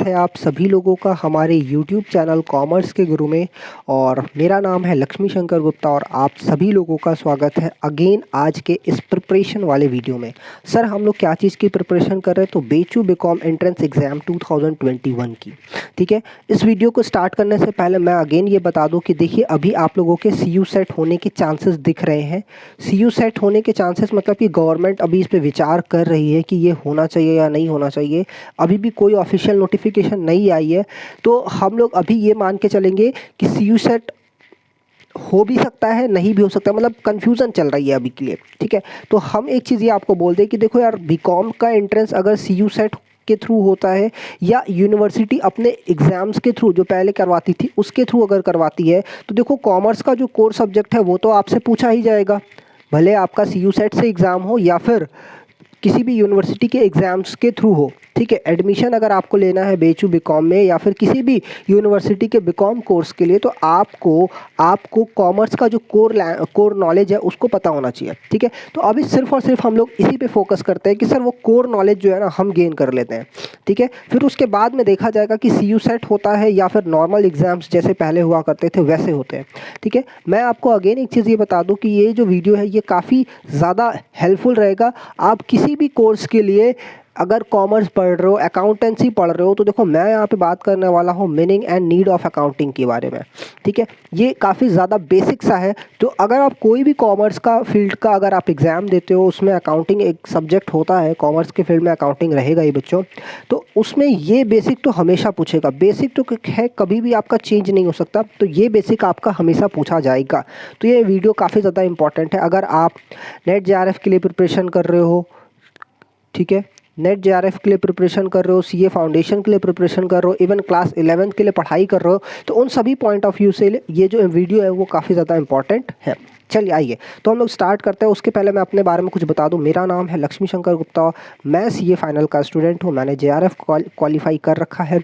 है आप सभी लोगों का हमारे YouTube चैनल कॉमर्स के गुरु में। और मेरा नाम है लक्ष्मी शंकर गुप्ता और आप सभी लोगों का स्वागत है अगेन आज के इस प्रिपरेशन वाले वीडियो में। सर हम लोग क्या चीज़ की प्रिपरेशन कर रहे हैं, तो BHU BCom एंट्रेंस एग्ज़ाम 2021 की। ठीक है, इस वीडियो को स्टार्ट करने से पहले मैं अगेन ये बता दूं कि देखिए अभी आप लोगों के CU सेट होने के चांसेस दिख रहे हैं। CU सेट होने के चांसेस मतलब कि गवर्नमेंट अभी इस पर विचार कर रही है कि ये होना चाहिए या नहीं होना चाहिए। अभी भी कोई ऑफिशियल नोटिफिकेशन नहीं आई है, तो हम लोग अभी ये मान के चलेंगे कि CU सेट हो भी सकता है, नहीं भी हो सकता, मतलब कंफ्यूजन चल रही है अभी के लिए। ठीक है, तो हम एक चीज़ ये आपको बोल दें कि देखो यार, BCom का एंट्रेंस अगर CU सेट के थ्रू होता है या यूनिवर्सिटी अपने एग्ज़ाम्स के थ्रू जो पहले करवाती थी उसके थ्रू अगर करवाती है, तो देखो कॉमर्स का जो कोर सब्जेक्ट है वो तो आपसे पूछा ही जाएगा, भले आपका CU सेट से एग्ज़ाम हो या फिर किसी भी यूनिवर्सिटी के एग्ज़ाम्स के थ्रू हो। ठीक है, एडमिशन अगर आपको लेना है BHU BCom में या फिर किसी भी यूनिवर्सिटी के BCom कोर्स के लिए, तो आपको कॉमर्स का जो कोर नॉलेज है उसको पता होना चाहिए। ठीक है, तो अभी सिर्फ और सिर्फ हम लोग इसी पे फोकस करते हैं कि सर वो कोर नॉलेज जो है ना हम गेन कर लेते हैं। ठीक है, फिर उसके बाद में देखा जाएगा कि CU सेट होता है या फिर नॉर्मल एग्ज़ाम्स जैसे पहले हुआ करते थे वैसे होते हैं। ठीक है, मैं आपको अगेन एक चीज़ ये बता दूँ कि ये जो वीडियो है ये काफ़ी ज़्यादा हेल्पफुल रहेगा। आप किसी भी कोर्स के लिए अगर कॉमर्स पढ़ रहे हो, अकाउंटेंसी पढ़ रहे हो, तो देखो मैं यहाँ पे बात करने वाला हूँ meaning and need of accounting के बारे में। ठीक है, ये काफ़ी ज़्यादा बेसिक सा है। तो अगर आप कोई भी कॉमर्स का फील्ड का अगर आप एग्ज़ाम देते हो, उसमें अकाउंटिंग एक सब्जेक्ट होता है, कॉमर्स के फील्ड में अकाउंटिंग रहेगा ही बच्चों, तो उसमें ये बेसिक तो हमेशा पूछेगा। बेसिक तो है, कभी भी आपका चेंज नहीं हो सकता, तो ये बेसिक आपका हमेशा पूछा जाएगा। तो ये वीडियो काफ़ी ज़्यादा इंपॉर्टेंट है अगर आप नेट JRF के लिए प्रिपरेशन कर रहे हो। ठीक है, नेट JRF के लिए प्रिपरेशन कर रहे हो, CA फाउंडेशन के लिए प्रिपरेशन कर रहे हो, इवन क्लास 11th के लिए पढ़ाई कर रहे हो, तो उन सभी पॉइंट ऑफ व्यू से ये जो वीडियो है वो काफ़ी ज़्यादा इंपॉर्टेंट है। चलिए आइए तो हम लोग स्टार्ट करते हैं। उसके पहले मैं अपने बारे में कुछ बता दूं। मेरा नाम है लक्ष्मी शंकर गुप्ता, मैं CA फाइनल का स्टूडेंट हूं। मैंने JRF क्वालिफाई कर रखा है,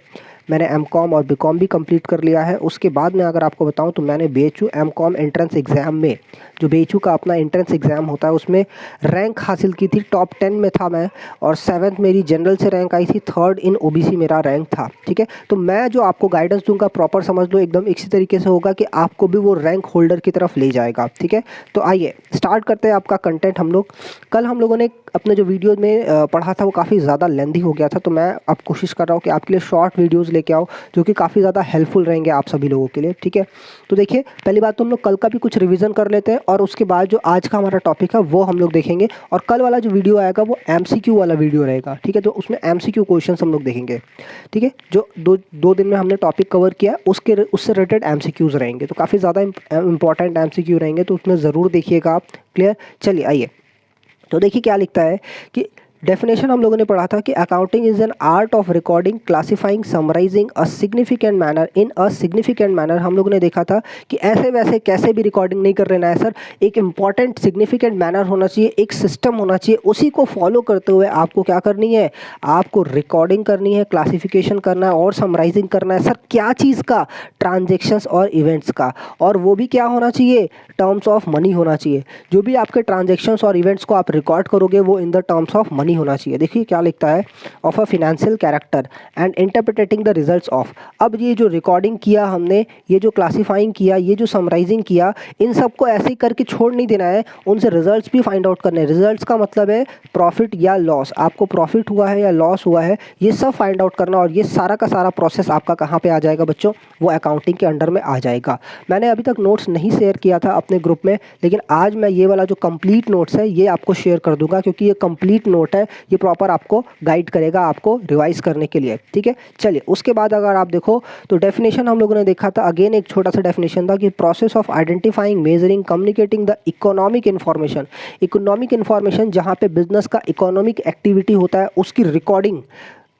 मैंने MCom और BCom भी कंप्लीट कर लिया है। उसके बाद में अगर आपको बताऊं तो मैंने BHU MCom एंट्रेंस एग्ज़ाम में, जो BHU का अपना एंट्रेंस एग्ज़ाम होता है, उसमें रैंक हासिल की थी। टॉप 10 में था मैं, और 7th मेरी जनरल से रैंक आई थी, 3rd इन OBC मेरा रैंक था। ठीक है, तो मैं जो आपको गाइडेंस दूंगा प्रॉपर समझ लो, एकदम इसी तरीके से होगा कि आपको भी वो रैंक होल्डर की तरफ ले जाएगा। ठीक है, तो आइए स्टार्ट करते हैं आपका कंटेंट। कल हम लोगों ने अपने जो वीडियो में पढ़ा था वो काफ़ी ज़्यादा लेंथी हो गया था, तो मैं अब कोशिश कर रहा हूँ कि आपके लिए शॉर्ट वीडियोस लेके आओ जो कि काफ़ी ज़्यादा हेल्पफुल रहेंगे आप सभी लोगों के लिए। ठीक है, तो देखिए पहली बात तो हम लोग कल का भी कुछ रिवीजन कर लेते हैं और उसके बाद जो आज का हमारा टॉपिक है वो हम लोग देखेंगे। और कल वाला जो वीडियो आएगा वो MCQ वाला वीडियो रहेगा। ठीक है, तो उसमें MCQ क्वेश्चन हम लोग देखेंगे। ठीक है, जो दो दिन में हमने टॉपिक कवर किया उससे रिलेटेड MCQs रहेंगे, तो काफ़ी ज़्यादा इंपॉर्टेंट MCQ रहेंगे, तो उसमें ज़रूर देखिएगा आप। क्लियर, चलिए आइए तो देखिए क्या लिखता है कि डेफिनेशन हम लोगों ने पढ़ा था कि accounting is an art of recording, classifying, summarising a significant manner in a significant manner. हम लोगों ने देखा था कि ऐसे वैसे कैसे भी रिकॉर्डिंग नहीं कर लेना है सर, एक इंपॉर्टेंट सिग्निफिकेंट मैनर होना चाहिए, एक सिस्टम होना चाहिए, उसी को फॉलो करते हुए आपको क्या करनी है, आपको रिकॉर्डिंग करनी है, क्लासिफिकेशन करना है और समराइजिंग करना है। सर क्या चीज़ का, ट्रांजेक्शन्स और इवेंट्स का, और वो भी क्या होना चाहिए, टर्म्स ऑफ मनी होना चाहिए। जो भी आपके ट्रांजेक्शन्स और इवेंट्स को आप रिकॉर्ड करोगे वो in the terms of money होना चाहिए। देखिए क्या लिखता है, of a financial character and interpreting the results of. अब ये जो रिकॉर्डिंग किया हमने, ये जो क्लासिफाइंग किया, ये जो समराइजिंग किया, इन सबको ऐसे ही करके छोड़ नहीं देना है, उनसे रिजल्ट्स भी फाइंड आउट करने हैं। रिजल्ट्स का मतलब है प्रॉफिट या लॉस, आपको प्रॉफिट हुआ है या लॉस हुआ है, ये सब फाइंड आउट करना। और ये सारा का सारा प्रोसेस आपका कहाँ पे आ जाएगा बच्चों, वो अकाउंटिंग के अंडर में आ जाएगा। मैंने अभी तक नोट्स नहीं शेयर किया था अपने ग्रुप में, लेकिन आज मैं ये वाला जो कंप्लीट नोट्स है ये आपको शेयर कर दूंगा, क्योंकि ये कंप्लीट नोट है, ये प्रॉपर आपको गाइड करेगा आपको रिवाइज करने के लिए। ठीक है, चलिए उसके बाद अगर आप देखो तो डेफिनेशन हम लोगों ने देखा था, अगेन एक छोटा सा डेफिनेशन था कि process of identifying, measuring, communicating the economic information. Economic information जहाँ पे बिजनेस का इकोनॉमिक एक्टिविटी होता है उसकी रिकॉर्डिंग,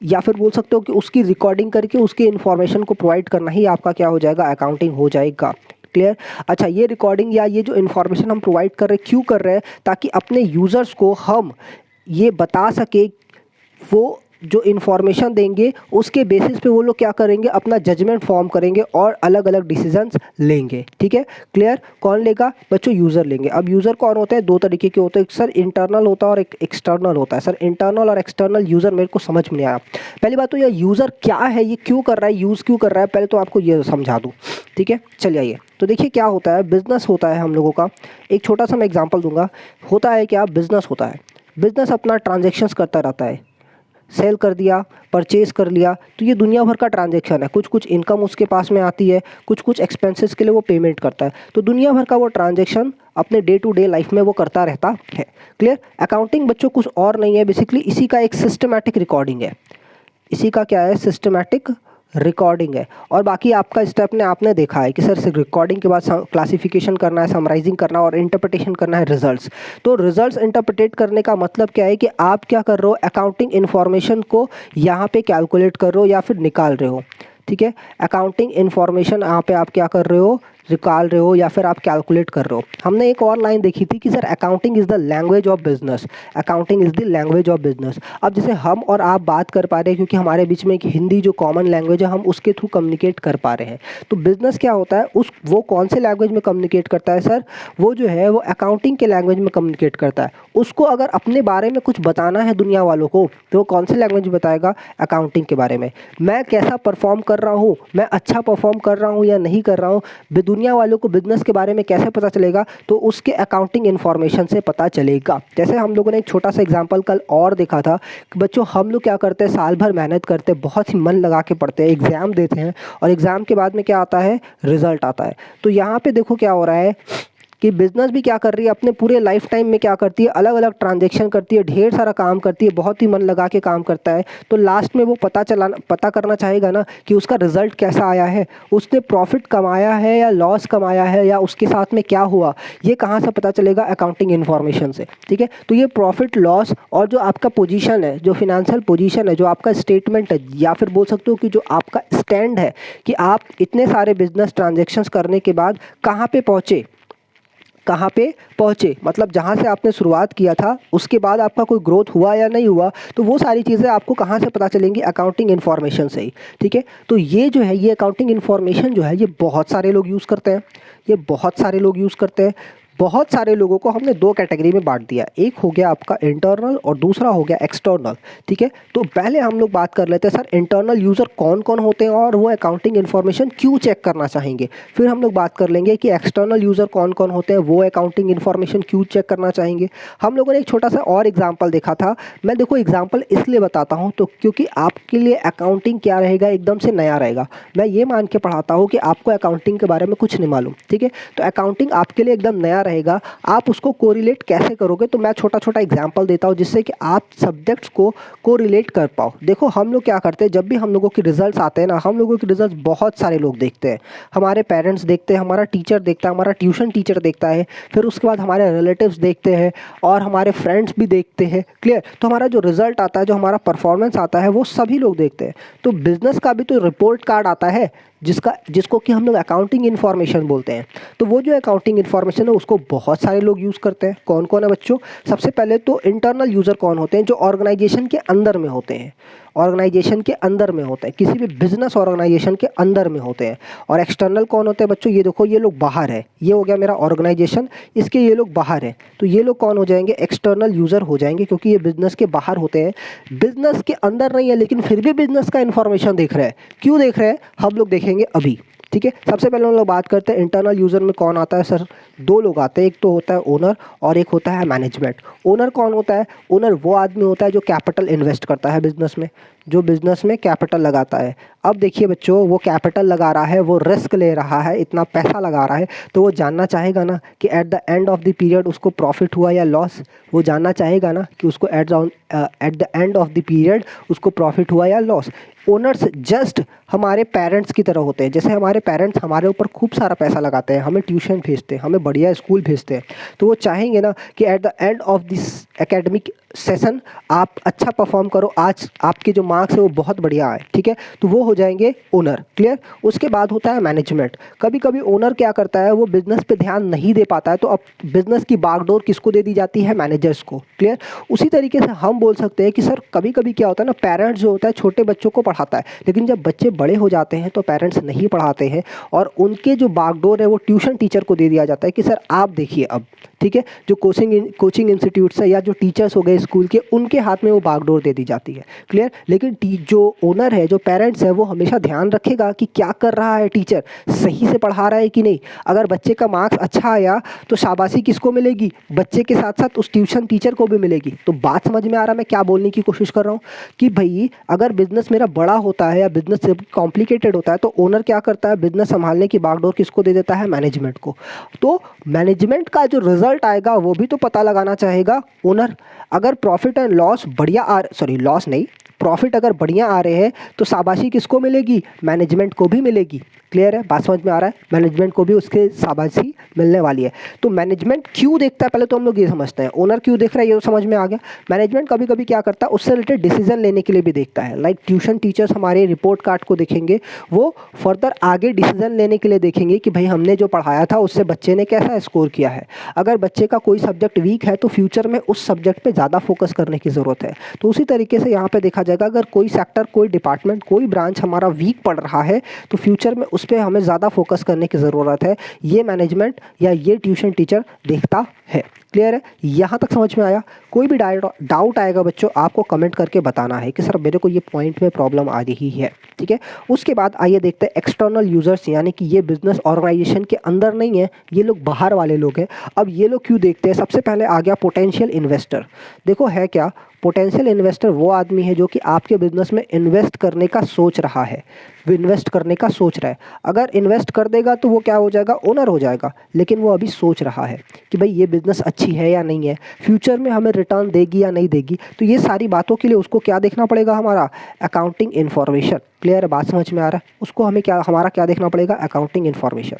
या फिर बोल सकते हो कि उसकी रिकॉर्डिंग करके उसकी इन्फॉर्मेशन को प्रोवाइड करना ही आपका क्या हो जाएगा, अकाउंटिंग हो जाएगा। क्लियर, अच्छा ये रिकॉर्डिंग या ये जो इन्फॉर्मेशन हम प्रोवाइड कर रहे हैं, क्यों कर रहे हैं, ताकि अपने यूज़र्स को हम ये बता सके वो जो इन्फॉर्मेशन देंगे उसके बेसिस पे वो लोग क्या करेंगे, अपना जजमेंट फॉर्म करेंगे और अलग अलग डिसीजंस लेंगे। ठीक है, क्लियर। कौन लेगा बच्चों, यूज़र लेंगे। अब यूज़र कौन होते हैं, दो तरीके के होते हैं, सर इंटरनल होता है और एक एक्सटर्नल होता है। सर इंटरनल और एक्सटर्नल यूज़र मेरे को समझ में नहीं आया। पहली बात तो यह यूज़र क्या है, ये क्यों कर रहा है, यूज़ क्यों कर रहा है, पहले तो आपको ये समझा दूँ। ठीक है, चलिए आइए। तो देखिए क्या होता है, बिजनेस होता है हम लोगों का। एक छोटा सा मैं एग्जांपल दूंगा। होता है क्या, बिजनेस होता है, बिजनेस अपना ट्रांजैक्शंस करता रहता है, सेल कर दिया, परचेज कर लिया, तो ये दुनिया भर का ट्रांजैक्शन है। कुछ कुछ इनकम उसके पास में आती है, कुछ कुछ एक्सपेंसेस के लिए वो पेमेंट करता है, तो दुनिया भर का वो ट्रांजैक्शन अपने डे टू डे लाइफ में वो करता रहता है। क्लियर। अकाउंटिंग बच्चों कुछ और नहीं है, बेसिकली इसी का एक सिस्टमैटिक रिकॉर्डिंग है। इसी का क्या है, सिस्टमैटिक रिकॉर्डिंग है। और बाकी आपका स्टेप ने आपने देखा है कि सर रिकॉर्डिंग के बाद क्लासिफिकेशन करना है, समराइजिंग करना और इंटरप्रिटेशन करना है रिजल्ट्स। तो रिजल्ट्स इंटरप्रिटेट करने का मतलब क्या है कि आप क्या कर रहे हो, अकाउंटिंग इन्फॉर्मेशन को यहाँ पे कैलकुलेट कर रहे हो या फिर निकाल रहे हो। ठीक है, अकाउंटिंग इन्फॉर्मेशन यहाँ पे आप क्या कर रहे हो, निकाल रहे हो या फिर आप कैलकुलेट कर रहे हो। हमने एक और लाइन देखी थी कि sir accounting is the language of business, accounting is the language of business. अब जैसे हम और आप बात कर पा रहे हैं क्योंकि हमारे बीच में एक हिंदी जो कॉमन लैंग्वेज है, हम उसके थ्रू कम्युनिकेट कर पा रहे हैं। तो बिजनेस क्या होता है, वो कौन से लैंग्वेज में कम्युनिकेट करता है सर, वो जो है वो अकाउंटिंग के लैंग्वेज में कम्युनिकेट करता है। उसको अगर अपने बारे में कुछ बताना है दुनिया वालों को, तो वो कौन से लैंग्वेज में बताएगा, अकाउंटिंग के बारे में। मैं कैसा परफॉर्म कर रहा हूँ, मैं अच्छा परफॉर्म कर रहा हूँ या नहीं कर रहा हूँ, दुनिया वालों को बिजनेस के बारे में कैसे पता चलेगा, तो उसके अकाउंटिंग इन्फॉर्मेशन से पता चलेगा। जैसे हम लोगों ने एक छोटा सा एग्जांपल कल और देखा था कि बच्चों हम लोग क्या करते हैं, साल भर मेहनत करते हैं, बहुत ही मन लगा के पढ़ते हैं, एग्जाम देते हैं और एग्जाम के बाद में क्या आता है, रिजल्ट आता है। तो यहाँ पे देखो क्या हो रहा है कि बिजनेस भी क्या कर रही है, अपने पूरे लाइफ टाइम में क्या करती है, अलग अलग ट्रांजैक्शन करती है, ढेर सारा काम करती है, बहुत ही मन लगा के काम करता है। तो लास्ट में वो पता करना चाहेगा ना कि उसका रिजल्ट कैसा आया है, उसने प्रॉफिट कमाया है या लॉस कमाया है या उसके साथ में क्या हुआ, ये कहाँ से पता चलेगा, अकाउंटिंग इन्फॉर्मेशन से। ठीक है, तो ये प्रॉफिट लॉस और जो आपका पोजीशन है, जो फिनेंशियल पोजीशन है, जो आपका स्टेटमेंट है, या फिर बोल सकते हो कि जो आपका स्टैंड है कि आप इतने सारे बिजनेस ट्रांजेक्शन्स करने के बाद कहाँ पे पहुँचे, कहाँ पे पहुँचे, मतलब जहाँ से आपने शुरुआत किया था उसके बाद आपका कोई ग्रोथ हुआ या नहीं हुआ, तो वो सारी चीज़ें आपको कहाँ से पता चलेंगी, अकाउंटिंग इन्फॉर्मेशन से ही। ठीक है, तो ये जो है, ये अकाउंटिंग इन्फॉर्मेशन जो है, ये बहुत सारे लोग यूज़ करते हैं, ये बहुत सारे लोग यूज़ करते हैं। बहुत सारे लोगों को हमने दो कैटेगरी में बांट दिया, एक हो गया आपका इंटरनल और दूसरा हो गया एक्सटर्नल। ठीक है, तो पहले हम लोग बात कर लेते हैं सर इंटरनल यूज़र कौन कौन होते हैं और वो अकाउंटिंग इन्फॉर्मेशन क्यों चेक करना चाहेंगे। फिर हम लोग बात कर लेंगे कि एक्सटर्नल यूज़र कौन कौन होते हैं, वो अकाउंटिंग इन्फॉर्मेशन क्यों चेक करना चाहेंगे। हम लोगों ने एक छोटा सा और एग्जाम्पल देखा था। मैं देखो एग्जाम्पल इसलिए बताता हूँ तो क्योंकि आपके लिए अकाउंटिंग क्या रहेगा, एकदम से नया रहेगा। मैं ये मान के पढ़ाता हूँ कि आपको अकाउंटिंग के बारे में कुछ नहीं मालूम। ठीक है, तो अकाउंटिंग आपके लिए एकदम नया रहेगा, आप उसको कोरिलेट कैसे करोगे, तो मैं छोटा छोटा एग्जांपल देता हूँ जिससे कि आप सब्जेक्ट्स को कोरिलेट कर पाओ। देखो हम लोग क्या करते हैं, जब भी हम लोगों के रिजल्ट्स आते हैं ना, हम लोगों के रिजल्ट्स बहुत सारे लोग देखते हैं, हमारे पेरेंट्स देखते हैं, हमारा टीचर देखता है, हमारा ट्यूशन टीचर देखता है, फिर उसके बाद हमारे रिलेटिव्स देखते हैं और हमारे फ्रेंड्स भी देखते हैं। क्लियर, तो हमारा जो रिजल्ट आता है, जो हमारा परफॉर्मेंस आता है, वो सभी लोग देखते हैं। तो बिजनेस का भी तो रिपोर्ट कार्ड आता है जिसको कि हम लोग अकाउंटिंग इन्फॉर्मेशन बोलते हैं। तो वो जो अकाउंटिंग इन्फॉर्मेशन है उसको बहुत सारे लोग यूज़ करते हैं। कौन कौन है बच्चों, सबसे पहले तो इंटरनल यूज़र कौन होते हैं, जो ऑर्गेनाइजेशन के अंदर में होते हैं, ऑर्गेनाइजेशन के अंदर में होते हैं, किसी भी बिजनेस ऑर्गेनाइजेशन के अंदर में होते हैं। और एक्सटर्नल कौन होते हैं बच्चों, ये देखो ये लोग बाहर है, ये हो गया मेरा ऑर्गेनाइजेशन, इसके ये लोग बाहर है, तो ये लोग कौन हो जाएंगे, एक्सटर्नल यूज़र हो जाएंगे, क्योंकि ये बिजनेस के बाहर होते हैं, बिजनेस के अंदर नहीं है लेकिन फिर भी बिजनेस का इन्फॉर्मेशन देख रहे हैं। क्यों देख रहे हैं, हम लोग देखेंगे अभी। ठीक है, सबसे पहले हम लोग बात करते हैं इंटरनल यूज़र में कौन आता है। सर दो लोग आते हैं, एक तो होता है ओनर और एक होता है मैनेजमेंट। ओनर कौन होता है, ओनर वो आदमी होता है जो कैपिटल इन्वेस्ट करता है बिजनेस में, जो बिजनेस में कैपिटल लगाता है। अब देखिए बच्चों, वो कैपिटल लगा रहा है, वो रिस्क ले रहा है, इतना पैसा लगा रहा है, तो वो जानना चाहेगा ना कि eight the end of the period उसको प्रॉफिट हुआ या लॉस। वो जानना चाहेगा ना कि उसको eight the end of the period उसको प्रॉफिट हुआ या लॉस। ओनर्स जस्ट हमारे पेरेंट्स की तरह होते हैं। जैसे हमारे पेरेंट्स हमारे ऊपर खूब सारा पैसा लगाते हैं, हमें ट्यूशन भेजते हैं, हमें बढ़िया स्कूल भेजते हैं, तो वो चाहेंगे ना कि eight the end of this academic session आप अच्छा परफॉर्म करो, आज आपके जो मार्क्स है वो बहुत बढ़िया आए, ठीक है, तो वो हो जाएंगे ओनर। क्लियर। उसके बाद होता है मैनेजमेंट। कभी कभी ओनर क्या करता है, वो बिजनेस पे ध्यान नहीं दे पाता है, तो अब बिजनेस की बागडोर किसको दे दी जाती है, मैनेजर्स को। क्लियर। उसी तरीके से हम बोल सकते हैं कि सर कभी कभी क्या होता है ना, पेरेंट्स जो होता है छोटे बच्चों को पढ़ाता है, लेकिन जब बच्चे बड़े हो जाते हैं तो पेरेंट्स नहीं पढ़ाते हैं, और उनके जो बागडोर है वो ट्यूशन टीचर को दे दिया जाता है कि सर आप देखिए अब, ठीक है, जो कोचिंग इंस्टीट्यूट्स है या जो टीचर्स हो गए स्कूल के, उनके हाथ में वो बागडोर दे दी जाती है। क्लियर। लेकिन जो ओनर है, जो पेरेंट्स है, वो हमेशा ध्यान रखेगा कि क्या कर रहा है टीचर, सही से पढ़ा रहा है कि नहीं। अगर बच्चे का मार्क्स अच्छा आया तो शाबाशी किसको मिलेगी, बच्चे के साथ साथ उस ट्यूशन टीचर को भी मिलेगी। तो बात समझ में आ रहा है मैं क्या बोलने की कोशिश कर रहा हूँ, कि भाई अगर बिजनेस मेरा बड़ा होता है या बिजनेस कॉम्प्लिकेटेड होता है, तो ओनर क्या करता है, बिजनेस संभालने की बागडोर किसको दे देता है, मैनेजमेंट को। तो मैनेजमेंट का जो रिजल्ट आएगा वो भी तो पता लगाना चाहेगा ओनर। अगर प्रॉफिट एंड लॉस बढ़िया लॉस नहीं, प्रॉफिट अगर बढ़िया आ रहे हैं तो शाबाशी किसको मिलेगी, मैनेजमेंट को भी मिलेगी। क्लियर है, बात समझ में आ रहा है, मैनेजमेंट को भी उसके शाबाशी मिलने वाली है। तो मैनेजमेंट क्यों देखता है, पहले तो हम लोग ये समझते हैं, ओनर क्यों देख रहा है ये तो समझ में आ गया। मैनेजमेंट कभी कभी क्या करता है, उससे रिलेटेड डिसीजन लेने के लिए भी देखता है। लाइक ट्यूशन टीचर्स हमारे रिपोर्ट कार्ड को देखेंगे, वो फर्दर आगे डिसीजन लेने के लिए देखेंगे कि भाई हमने जो पढ़ाया था उससे बच्चे ने कैसा स्कोर किया है। अगर बच्चे का कोई सब्जेक्ट वीक है तो फ्यूचर में उस सब्जेक्ट पे ज़्यादा फोकस करने की ज़रूरत है। तो उसी तरीके से यहाँ पे देखा जाएगा, अगर कोई सेक्टर, कोई डिपार्टमेंट, कोई ब्रांच हमारा वीक पड़ रहा है तो फ्यूचर में उस पर हमें ज़्यादा फोकस करने की ज़रूरत है। ये मैनेजमेंट या ये ट्यूशन टीचर देखता है। क्लियर है, यहाँ तक समझ में आया। कोई भी डाउट आएगा बच्चों, आपको कमेंट करके बताना है कि सर मेरे को ये पॉइंट में प्रॉब्लम आ रही है, ठीक है। उसके बाद आइए देखते हैं एक्सटर्नल यूजर्स, यानी कि ये बिजनेस ऑर्गेनाइजेशन के अंदर नहीं है, ये लोग बाहर वाले लोग हैं। अब ये लोग क्यों देखते हैं, सबसे पहले आ गया पोटेंशियल इन्वेस्टर। देखो है क्या, पोटेंशियल इन्वेस्टर वो आदमी है जो कि आपके बिजनेस में इन्वेस्ट करने का सोच रहा है, वो इन्वेस्ट करने का सोच रहा है। अगर इन्वेस्ट कर देगा तो वो क्या हो जाएगा, ओनर हो जाएगा, लेकिन वो अभी सोच रहा है कि भाई ये बिजनेस अच्छी है या नहीं है, फ्यूचर में हमें रिटर्न देगी या नहीं देगी। तो ये सारी बातों के लिए उसको क्या देखना पड़ेगा, हमारा अकाउंटिंग इन्फॉर्मेशन। क्लियर है, बात समझ में आ रहा है, उसको हमें क्या, हमारा क्या देखना पड़ेगा, अकाउंटिंग इन्फॉर्मेशन।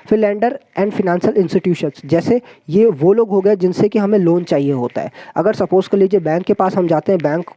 फिर लेंडर एंड फिनेंशियल इंस्टीट्यूशंस, जैसे ये वो लोग हो गए जिनसे कि हमें लोन चाहिए होता है। अगर सपोज कर लीजिए बैंक के पास हम जाते हैं, बैंक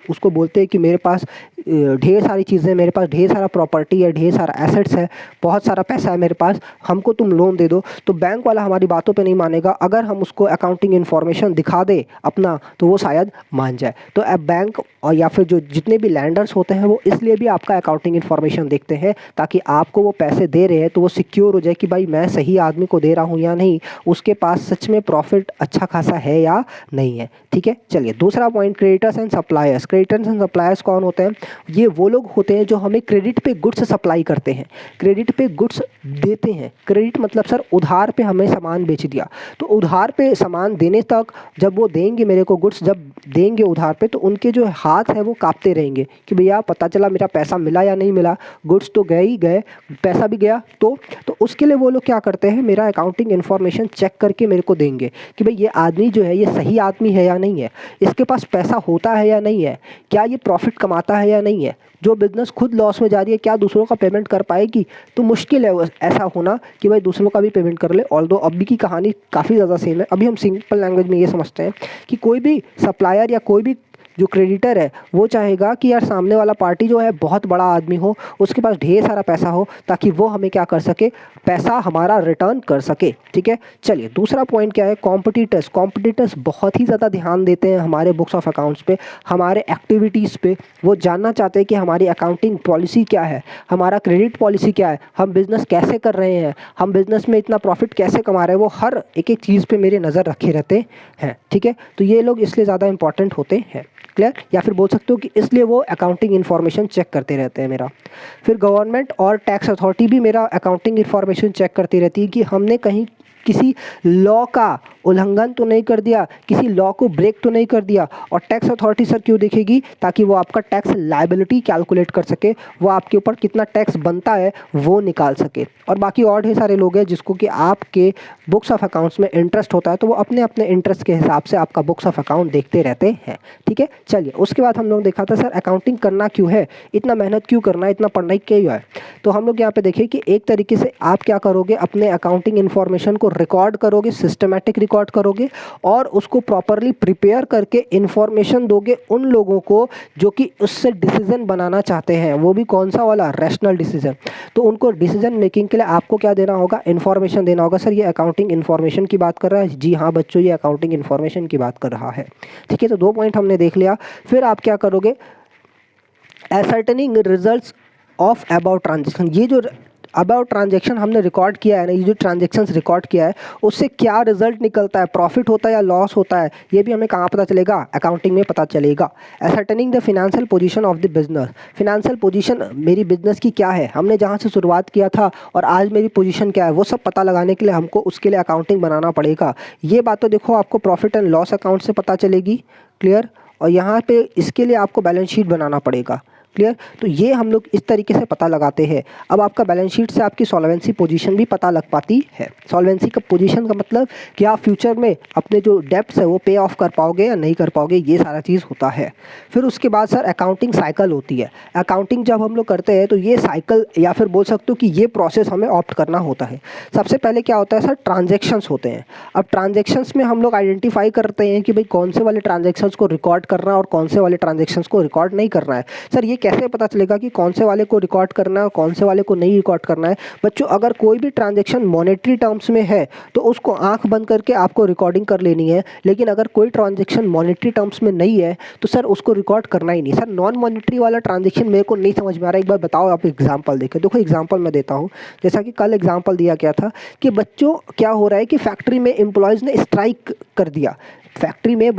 उसको बोलते हैं कि मेरे पास ढेर सारी चीज़ें, मेरे पास ढेर सारा प्रॉपर्टी है, ढेर सारा एसेट्स है, बहुत सारा पैसा है मेरे पास, हमको तुम लोन दे दो। तो बैंक वाला हमारी बातों पे नहीं मानेगा। अगर हम उसको अकाउंटिंग इन्फॉर्मेशन दिखा दे अपना, तो वो शायद मान जाए। तो अब बैंक और या फिर जो जितने भी लैंडर्स होते हैं वो इसलिए भी आपका अकाउंटिंग इन्फॉर्मेशन देखते हैं, ताकि आपको वो पैसे दे रहे हैं तो वो सिक्योर हो जाए कि भाई मैं सही आदमी को दे रहा हूँ या नहीं, उसके पास सच में प्रॉफिट अच्छा खासा है या नहीं है, ठीक है। चलिए दूसरा point, creditors and suppliers. Creditors and suppliers कौन होते हैं, ये वो लोग होते हैं जो हमें क्रेडिट पे गुड्स सप्लाई करते हैं, क्रेडिट पे गुड्स देते हैं। क्रेडिट मतलब सर उधार पे हमें सामान बेच दिया, तो उधार पे सामान देने तक, जब वो देंगे मेरे को गुड्स, जब देंगे उधार पे, तो उनके जो हाथ है वो कांपते रहेंगे कि भैया पता चला मेरा पैसा मिला या नहीं मिला, गुड्स तो गए ही गए, पैसा भी गया। तो उसके लिए वो लोग क्या करते हैं, मेरा अकाउंटिंग इन्फॉर्मेशन चेक करके मेरे को देंगे कि भाई ये आदमी जो है ये सही आदमी है या नहीं है, इसके पास पैसा होता है या नहीं है, क्या ये प्रॉफिट कमाता है या नहीं है। जो बिजनेस खुद लॉस में जा रही है, क्या दूसरों का पेमेंट कर पाएगी, तो मुश्किल है ऐसा होना कि भाई दूसरों का भी पेमेंट कर ले। ऑल्दो अभी की कहानी काफ़ी ज़्यादा सेम है। अभी हम सिंपल लैंग्वेज में ये समझते हैं कि कोई भी सप्लायर या कोई भी जो क्रेडिटर है वो चाहेगा कि यार सामने वाला पार्टी जो है बहुत बड़ा आदमी हो, उसके पास ढेर सारा पैसा हो, ताकि वो हमें क्या कर सके, पैसा हमारा रिटर्न कर सके, ठीक है। चलिए दूसरा पॉइंट क्या है, कॉम्पिटिटर्स। कॉम्पिटिटर्स बहुत ही ज़्यादा ध्यान देते हैं हमारे बुक्स ऑफ अकाउंट्स पे, हमारे एक्टिविटीज़ पे। वो जानना चाहते हैं कि हमारी अकाउंटिंग पॉलिसी क्या है, हमारा क्रेडिट पॉलिसी क्या है, हम बिज़नेस कैसे कर रहे हैं, हम बिज़नेस में इतना प्रॉफिट कैसे कमा रहे हैं। वो हर एक चीज़ पे मेरे नज़र रखे रहते हैं, ठीक है। तो ये लोग इसलिए ज़्यादा इंपॉर्टेंट होते हैं। क्लियर, या फिर बोल सकते हो कि इसलिए वो अकाउंटिंग इन्फॉर्मेशन चेक करते रहते हैं मेरा। फिर गवर्नमेंट और टैक्स अथॉरिटी भी मेरा अकाउंटिंग इन्फॉर्मेशन चेक करती रहती है कि हमने कहीं किसी लॉ का उल्लंघन तो नहीं कर दिया, किसी लॉ को ब्रेक तो नहीं कर दिया। और टैक्स अथॉरिटी सर क्यों देखेगी, ताकि वो आपका टैक्स लायबिलिटी कैलकुलेट कर सके, वो आपके ऊपर कितना टैक्स बनता है वो निकाल सके। और बाकी और ढेर सारे लोग हैं जिसको कि आपके बुक्स ऑफ अकाउंट्स में इंटरेस्ट होता है, तो वो अपने अपने इंटरेस्ट के हिसाब से आपका बुक्स ऑफ अकाउंट देखते रहते हैं, ठीक है। चलिए उसके बाद हम लोग देखा था सर अकाउंटिंग करना क्यों है, इतना मेहनत क्यों करना है, इतना पढ़ना क्यों है। तो हम लोग यहाँ पे देखें कि एक तरीके से आप क्या करोगे, अपने अकाउंटिंग इन्फॉर्मेशन को रिकॉर्ड करोगे, सिस्टमैटिक रिकॉर्ड करोगे और उसको प्रॉपरली प्रिपेयर करके इन्फॉर्मेशन दोगे उन लोगों को जो कि उससे डिसीजन बनाना चाहते हैं, वो भी कौन सा वाला, रैशनल डिसीजन। तो उनको डिसीजन मेकिंग के लिए आपको क्या देना होगा, इन्फॉर्मेशन देना होगा। सर ये अकाउंटिंग इन्फॉर्मेशन की बात कर रहा है? जी हाँ बच्चों, ये अकाउंटिंग इन्फॉर्मेशन की बात कर रहा है। ठीक है, तो 2 पॉइंट हमने देख लिया। फिर आप क्या करोगे, एसर्टनिंग रिजल्ट्स ऑफ अबाउट ट्रांजेक्शन। ये जो अबाउट ट्रांजेक्शन हमने रिकॉर्ड किया है ना, ये जो ट्रांजेक्शन्स रिकॉर्ड किया है उससे क्या रिजल्ट निकलता है, प्रॉफिट होता है या लॉस होता है, ये भी हमें कहाँ पता चलेगा, अकाउंटिंग में पता चलेगा। Ascertaining the financial position of the business. Financial position मेरी बिजनेस की क्या है, हमने जहाँ से शुरुआत किया था और आज मेरी पोजीशन क्या है, वो सब पता लगाने के लिए हमको उसके लिए अकाउंटिंग बनाना पड़ेगा। ये बात तो देखो आपको प्रॉफिट एंड लॉस अकाउंट से पता चलेगी, क्लियर। और यहाँ पे इसके लिए आपको बैलेंस शीट बनाना पड़ेगा, क्लियर। तो ये हम लोग इस तरीके से पता लगाते हैं। अब आपका बैलेंस शीट से आपकी सॉल्वेंसी पोजीशन भी पता लग पाती है। सॉल्वेंसी का पोजीशन का मतलब कि आप फ्यूचर में अपने जो डेब्ट्स है वो पे ऑफ कर पाओगे या नहीं कर पाओगे, ये सारा चीज़ होता है। फिर उसके बाद सर अकाउंटिंग साइकिल होती है। अकाउंटिंग जब हम लोग करते हैं तो ये साइकिल या फिर बोल सकते हो कि ये प्रोसेस हमें ऑप्ट करना होता है। सबसे पहले क्या होता है सर, ट्रांजेक्शन्स होते हैं। अब ट्रांजेक्शन्स में हम लोग आइडेंटिफाई करते हैं कि भाई कौन से वाले ट्रांजेक्शन्स को रिकॉर्ड करना है और कौन से वाले ट्रांजेक्शन्स को रिकॉर्ड नहीं करना है। सर ये कैसे पता चलेगा कि कौन से वाले को रिकॉर्ड करना है और कौन से वाले को नहीं रिकॉर्ड करना है? बच्चों अगर कोई भी ट्रांजैक्शन मॉनेटरी टर्म्स में है तो उसको आंख बंद करके आपको रिकॉर्डिंग कर लेनी है, लेकिन अगर कोई ट्रांजैक्शन मॉनेटरी टर्म्स में नहीं है तो सर उसको रिकॉर्ड करना ही नहीं। सर नॉन मॉनेटरी वाला ट्रांजैक्शन मेरे को नहीं समझ में आ रहा है, एक बार बताओ। आप एग्जांपल देखें, देखो एग्जांपल मैं देता हूँ। जैसा कि कल एग्जांपल दिया गया था कि बच्चों क्या हो रहा है कि फैक्ट्री में एम्प्लॉयज़ ने स्ट्राइक कर दिया, फैक्ट्री में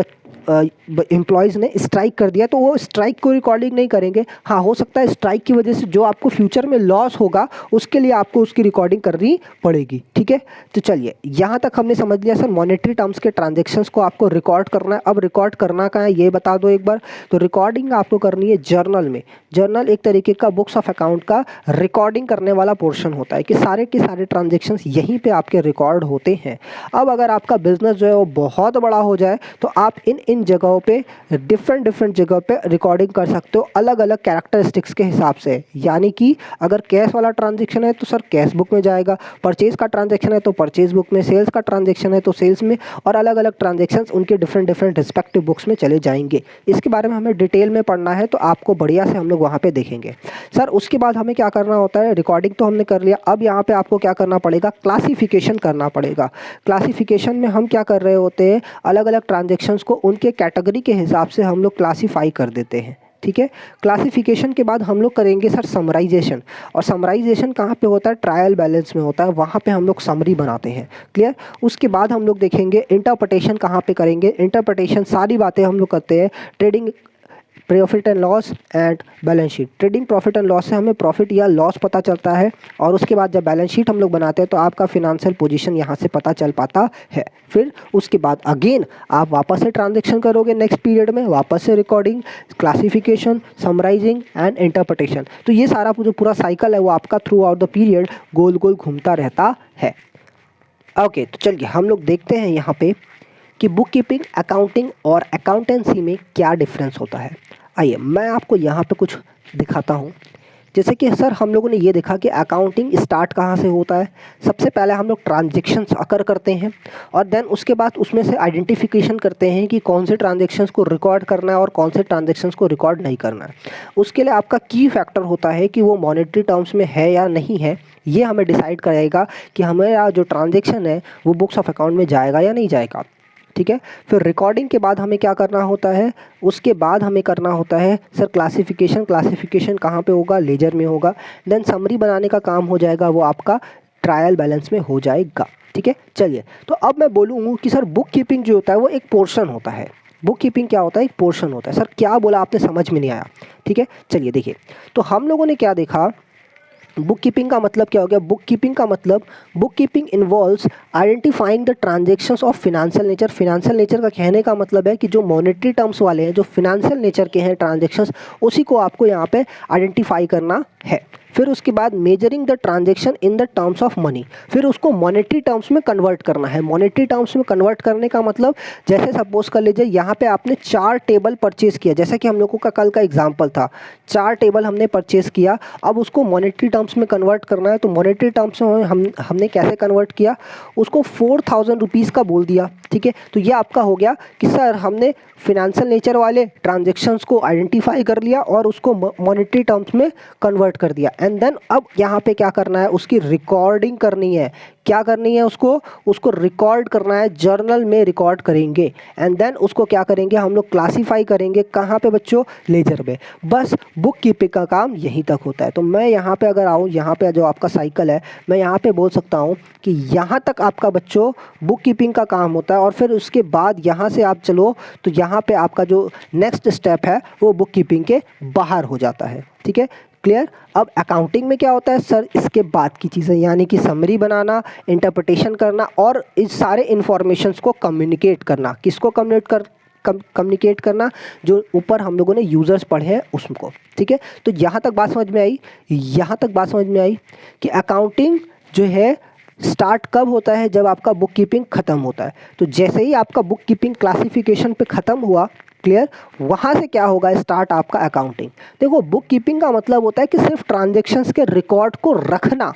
एम्प्लॉयज़ ने स्ट्राइक कर दिया, तो वो स्ट्राइक को रिकॉर्डिंग नहीं करेंगे। हाँ हो सकता है स्ट्राइक की वजह से जो आपको फ्यूचर में लॉस होगा उसके लिए आपको उसकी रिकॉर्डिंग करनी पड़ेगी, ठीक है। तो चलिए यहाँ तक हमने समझ लिया सर मॉनेटरी टर्म्स के ट्रांजेक्शन्स को आपको रिकॉर्ड करना है। अब रिकॉर्ड करना कहाँ है ये बता दो एक बार। तो रिकॉर्डिंग आपको करनी है जर्नल में। जर्नल एक तरीके का बुक्स ऑफ अकाउंट का रिकॉर्डिंग करने वाला पोर्शन होता है कि सारे के सारे ट्रांजेक्शन्स यहीं पे आपके रिकॉर्ड होते हैं। अब अगर आपका बिजनेस जो है वो बहुत बड़ा हो जाए तो आप इन जगहों पे डिफरेंट जगह पे रिकॉर्डिंग कर सकते हो अलग अलग कैरेक्टरिस्टिक्स के हिसाब से। यानी कि अगर कैश वाला ट्रांजेक्शन है तो सर कैश बुक में जाएगा, परचेज का ट्रांजेक्शन है तो परचेज बुक में, सेल्स का ट्रांजेक्शन है तो सेल्स में, और अलग अलग ट्रांजेक्शन्स उनके डिफरेंट रिस्पेक्टिव बुक्स में चले जाएंगे। इसके बारे में हमें डिटेल में पढ़ना है तो आपको बढ़िया से हम लोग वहाँ पे देखेंगे। सर उसके बाद हमें क्या करना होता है, रिकॉर्डिंग तो हमने कर लिया, अब यहाँ पे आपको क्या करना पड़ेगा, क्लासिफिकेशन करना पड़ेगा। क्लासिफिकेशन में हम क्या कर रहे होते हैं, अलग अलग ट्रांजेक्शन्स को उनके कैटेगरी के हिसाब से हम लोग क्लासीफाई कर देते हैं, ठीक है। क्लासिफिकेशन के बाद हम लोग करेंगे सर समराइजेशन, और समराइजेशन कहाँ पे होता है, ट्रायल बैलेंस में होता है, वहाँ पे हम लोग समरी बनाते हैं, क्लियर। उसके बाद हम लोग देखेंगे इंटरप्रिटेशन कहाँ पे करेंगे। इंटरप्रिटेशन सारी बातें हम लोग करते हैं trading, profit and loss and balance sheet. Trading profit and loss से हमें प्रॉफिट या लॉस पता चलता है, और उसके बाद जब बैलेंस शीट हम लोग बनाते हैं तो आपका फिनेंशियल पोजीशन यहाँ से पता चल पाता है। फिर उसके बाद अगेन आप वापस से ट्रांजैक्शन करोगे नेक्स्ट पीरियड में, वापस से recording, classification, summarising and interpretation. तो ये सारा जो पूरा साइकिल है वो आपका थ्रू आउट द पीरियड गोल गोल घूमता रहता है। ओके तो चलिए हम लोग देखते हैं यहाँ पे कि बुक कीपिंग, अकाउंटिंग और अकाउंटेंसी में क्या डिफरेंस होता है। आइए मैं आपको यहाँ पे कुछ दिखाता हूँ। जैसे कि सर हम लोगों ने ये देखा कि अकाउंटिंग स्टार्ट कहाँ से होता है। सबसे पहले हम लोग ट्रांजेक्शन्स अकर करते हैं और देन उसके बाद उसमें से आइडेंटिफिकेशन करते हैं कि कौन से ट्रांजेक्शन्स को रिकॉर्ड करना है और कौन से ट्रांजेक्शन्स को रिकॉर्ड नहीं करना है। उसके लिए आपका की फैक्टर होता है कि वो मॉनेटरी टर्म्स में है या नहीं है। ये हमें डिसाइड करेगा कि हमारा जो ट्रांजेक्शन है वो बुक्स ऑफ अकाउंट में जाएगा या नहीं जाएगा, ठीक है। फिर रिकॉर्डिंग के बाद हमें क्या करना होता है, उसके बाद हमें करना होता है सर क्लासिफिकेशन। क्लासिफिकेशन कहाँ पे होगा, लेजर में होगा। देन समरी बनाने का काम हो जाएगा, वो आपका ट्रायल बैलेंस में हो जाएगा, ठीक है। चलिए तो अब मैं बोलूँ कि सर बुक कीपिंग जो होता है वो एक पोर्शन होता है। बुक कीपिंग क्या होता है, एक पोर्शन होता है। सर क्या बोला आपने, समझ में नहीं आया, ठीक है। चलिए देखिए, तो हम लोगों ने क्या देखा, बुक कीपिंग का मतलब क्या हो गया। बुक कीपिंग का मतलब, book keeping involves identifying the transactions of financial nature. Financial nature का कहने का मतलब है कि जो मॉनेटरी टर्म्स वाले हैं, जो फिनेंशियल नेचर के हैं ट्रांजेक्शन्स, उसी को आपको यहाँ पे आइडेंटिफाई करना है। फिर उसके बाद measuring the transaction in the terms of money, फिर उसको मॉनेटरी टर्म्स में कन्वर्ट करना है। मॉनेटरी टर्म्स में कन्वर्ट करने का मतलब जैसे सपोज कर लीजिए यहाँ पे आपने 4 टेबल परचेज किया, जैसा कि हम लोगों का कल का एग्जांपल था, 4 टेबल हमने परचेज किया, अब उसको मॉनेटरी टर्म्स में कन्वर्ट करना है। तो मॉनेटरी टर्म्स में हमने कैसे कन्वर्ट किया, उसको 4000 रुपीज़ का बोल दिया, ठीक है। तो ये आपका हो गया कि सर हमने फिनेंशियल नेचर वाले ट्रांजेक्शन्स को आइडेंटिफाई कर लिया और उसको मॉनेटरी टर्म्स में कन्वर्ट कर दिया। एंड देन अब यहाँ पे क्या करना है, उसकी रिकॉर्डिंग करनी है। क्या करनी है, उसको रिकॉर्ड करना है, जर्नल में रिकॉर्ड करेंगे। एंड देन उसको क्या करेंगे, हम लोग क्लासीफाई करेंगे, कहाँ पे बच्चों, लेजर में। बस बुक कीपिंग का काम यहीं तक होता है। तो मैं यहाँ पे अगर आऊँ, यहाँ पे जो आपका साइकिल है, मैं यहाँ पे बोल सकता हूँ कि यहाँ तक आपका बच्चों बुक कीपिंग का काम होता है। और फिर उसके बाद यहाँ से आप चलो तो यहाँ पे आपका जो नेक्स्ट स्टेप है वो बुक कीपिंग के बाहर हो जाता है, ठीक है, क्लियर। अब अकाउंटिंग में क्या होता है सर, इसके बाद की चीज़ें, यानी कि समरी बनाना, इंटरप्रिटेशन करना और इस सारे इन्फॉर्मेशंस को कम्युनिकेट करना। किसको कम्युनिकेट करना, जो ऊपर हम लोगों ने यूज़र्स पढ़े हैं उसको, ठीक है। तो यहाँ तक बात समझ में आई, यहाँ तक बात समझ में आई कि अकाउंटिंग जो है स्टार्ट कब होता है, जब आपका बुक कीपिंग ख़त्म होता है। तो जैसे ही आपका बुक कीपिंग क्लासिफिकेशन पे ख़त्म हुआ, क्लियर, वहाँ से क्या होगा, स्टार्ट आपका अकाउंटिंग। देखो बुक कीपिंग का मतलब होता है कि सिर्फ ट्रांजैक्शंस के रिकॉर्ड को रखना,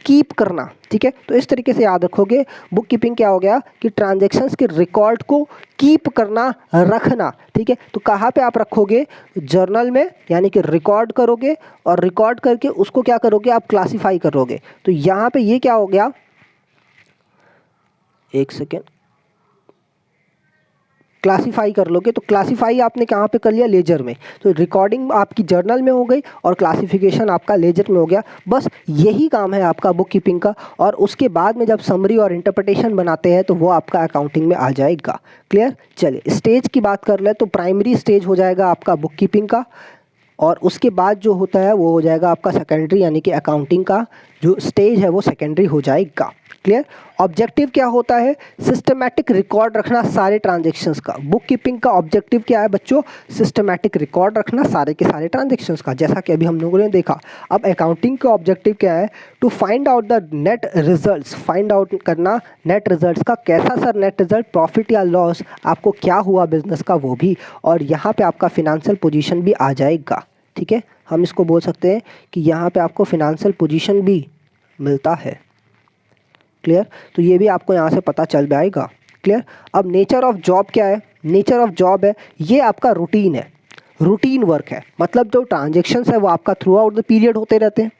कीप करना, ठीक है। तो इस तरीके से याद रखोगे, बुक कीपिंग क्या हो गया कि ट्रांजैक्शंस के रिकॉर्ड को कीप करना, रखना, ठीक है। तो कहाँ पे आप रखोगे, जर्नल में, यानी कि रिकॉर्ड करोगे और रिकॉर्ड करके उसको क्या करोगे, आप क्लासीफाई करोगे। तो यहाँ पे ये क्या हो गया, एक सेकेंड, क्लासीफाई कर लोगे। तो क्लासीफाई आपने कहाँ पे कर लिया, लेजर में। तो रिकॉर्डिंग आपकी जर्नल में हो गई और क्लासिफिकेशन आपका लेजर में हो गया। बस यही काम है आपका बुक कीपिंग का। और उसके बाद में जब समरी और इंटरप्रिटेशन बनाते हैं तो वो आपका अकाउंटिंग में आ जाएगा, क्लियर। चलिए स्टेज की बात कर ले तो प्राइमरी स्टेज हो जाएगा आपका बुक कीपिंग का, और उसके बाद जो होता है वो हो जाएगा आपका सेकेंडरी, यानी कि अकाउंटिंग का जो स्टेज है वो सेकेंडरी हो जाएगा, क्लियर। ऑब्जेक्टिव क्या होता है, सिस्टमैटिक रिकॉर्ड रखना सारे ट्रांजेक्शन्स का। बुक कीपिंग का ऑब्जेक्टिव क्या है बच्चों, सिस्टमैटिक रिकॉर्ड रखना सारे के सारे ट्रांजेक्शन्स का, जैसा कि अभी हम लोगों ने देखा। अब अकाउंटिंग का ऑब्जेक्टिव क्या है, to find out the net results, find out करना नेट रिजल्ट्स का। कैसा सर नेट रिजल्ट, प्रॉफिट या लॉस, आपको क्या हुआ बिजनेस का वो भी, और यहाँ पे आपका फिनेंशियल पोजीशन भी आ जाएगा, ठीक है। हम इसको बोल सकते हैं कि यहाँ पे आपको फिनेंशियल पोजीशन भी मिलता है, क्लियर। तो ये भी आपको यहाँ से पता चल जाएगा, क्लियर। अब नेचर ऑफ जॉब क्या है, नेचर ऑफ जॉब है ये आपका रूटीन है, रूटीन वर्क है। मतलब जो ट्रांजेक्शन्स है वो आपका थ्रू आउट द पीरियड होते रहते हैं,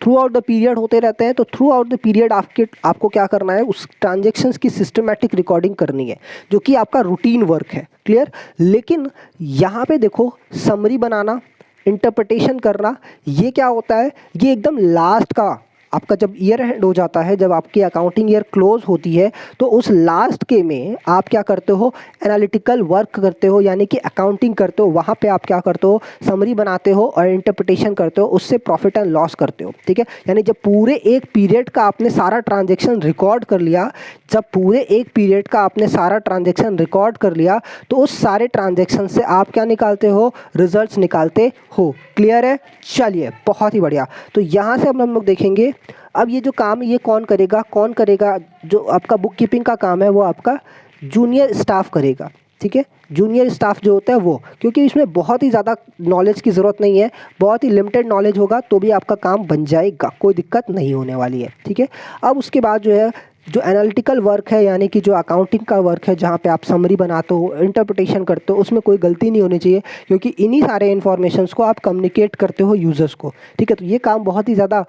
थ्रू आउट द पीरियड होते रहते हैं। तो थ्रू आउट द पीरियड आपको क्या करना है, उस ट्रांजेक्शन्स की सिस्टमैटिक रिकॉर्डिंग करनी है, जो कि आपका रूटीन वर्क है, क्लियर। लेकिन यहाँ पे देखो समरी बनाना, इंटरप्रिटेशन करना, ये क्या होता है, ये एकदम लास्ट का आपका जब ईयर एंड हो जाता है, जब आपकी अकाउंटिंग ईयर क्लोज होती है, तो उस लास्ट के में आप क्या करते हो, एनालिटिकल वर्क करते हो, यानी कि अकाउंटिंग करते हो। वहाँ पे आप क्या करते हो, समरी बनाते हो और इंटरप्रिटेशन करते हो, उससे प्रॉफिट एंड लॉस करते हो, ठीक है। यानी जब पूरे एक पीरियड का आपने सारा ट्रांजेक्शन रिकॉर्ड कर लिया, जब पूरे एक पीरियड का आपने सारा ट्रांजेक्शन रिकॉर्ड कर लिया, तो उस सारे ट्रांजेक्शन से आप क्या निकालते हो, रिजल्ट्स निकालते हो, क्लियर है। चलिए बहुत ही बढ़िया। तो यहाँ से अब हम लोग देखेंगे, अब ये जो काम ये कौन करेगा, जो आपका बुक कीपिंग का काम है वो आपका जूनियर स्टाफ करेगा, ठीक है। जूनियर स्टाफ जो होता है वो, क्योंकि इसमें बहुत ही ज़्यादा नॉलेज की ज़रूरत नहीं है, बहुत ही लिमिटेड नॉलेज होगा तो भी आपका काम बन जाएगा, कोई दिक्कत नहीं होने वाली है, ठीक है। अब उसके बाद जो है, जो एनालिटिकल वर्क है, यानी कि जो अकाउंटिंग का वर्क है, जहाँ पे आप समरी बनाते हो, इंटरप्रिटेशन करते हो, उसमें कोई गलती नहीं होनी चाहिए, क्योंकि इन्हीं सारे इन्फॉर्मेशंस को आप कम्युनिकेट करते हो यूज़र्स को, ठीक है। तो ये काम बहुत ही ज़्यादा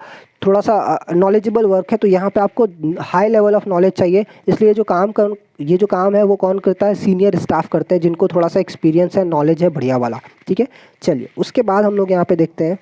थोड़ा सा नॉलेजेबल वर्क है, तो यहाँ पे आपको हाई लेवल ऑफ नॉलेज चाहिए। इसलिए ये जो काम है वो कौन करता है, सीनियर स्टाफ करते हैं, जिनको थोड़ा सा एक्सपीरियंस है, नॉलेज है बढ़िया वाला, ठीक है। चलिए उसके बाद हम लोग यहाँ पे देखते हैं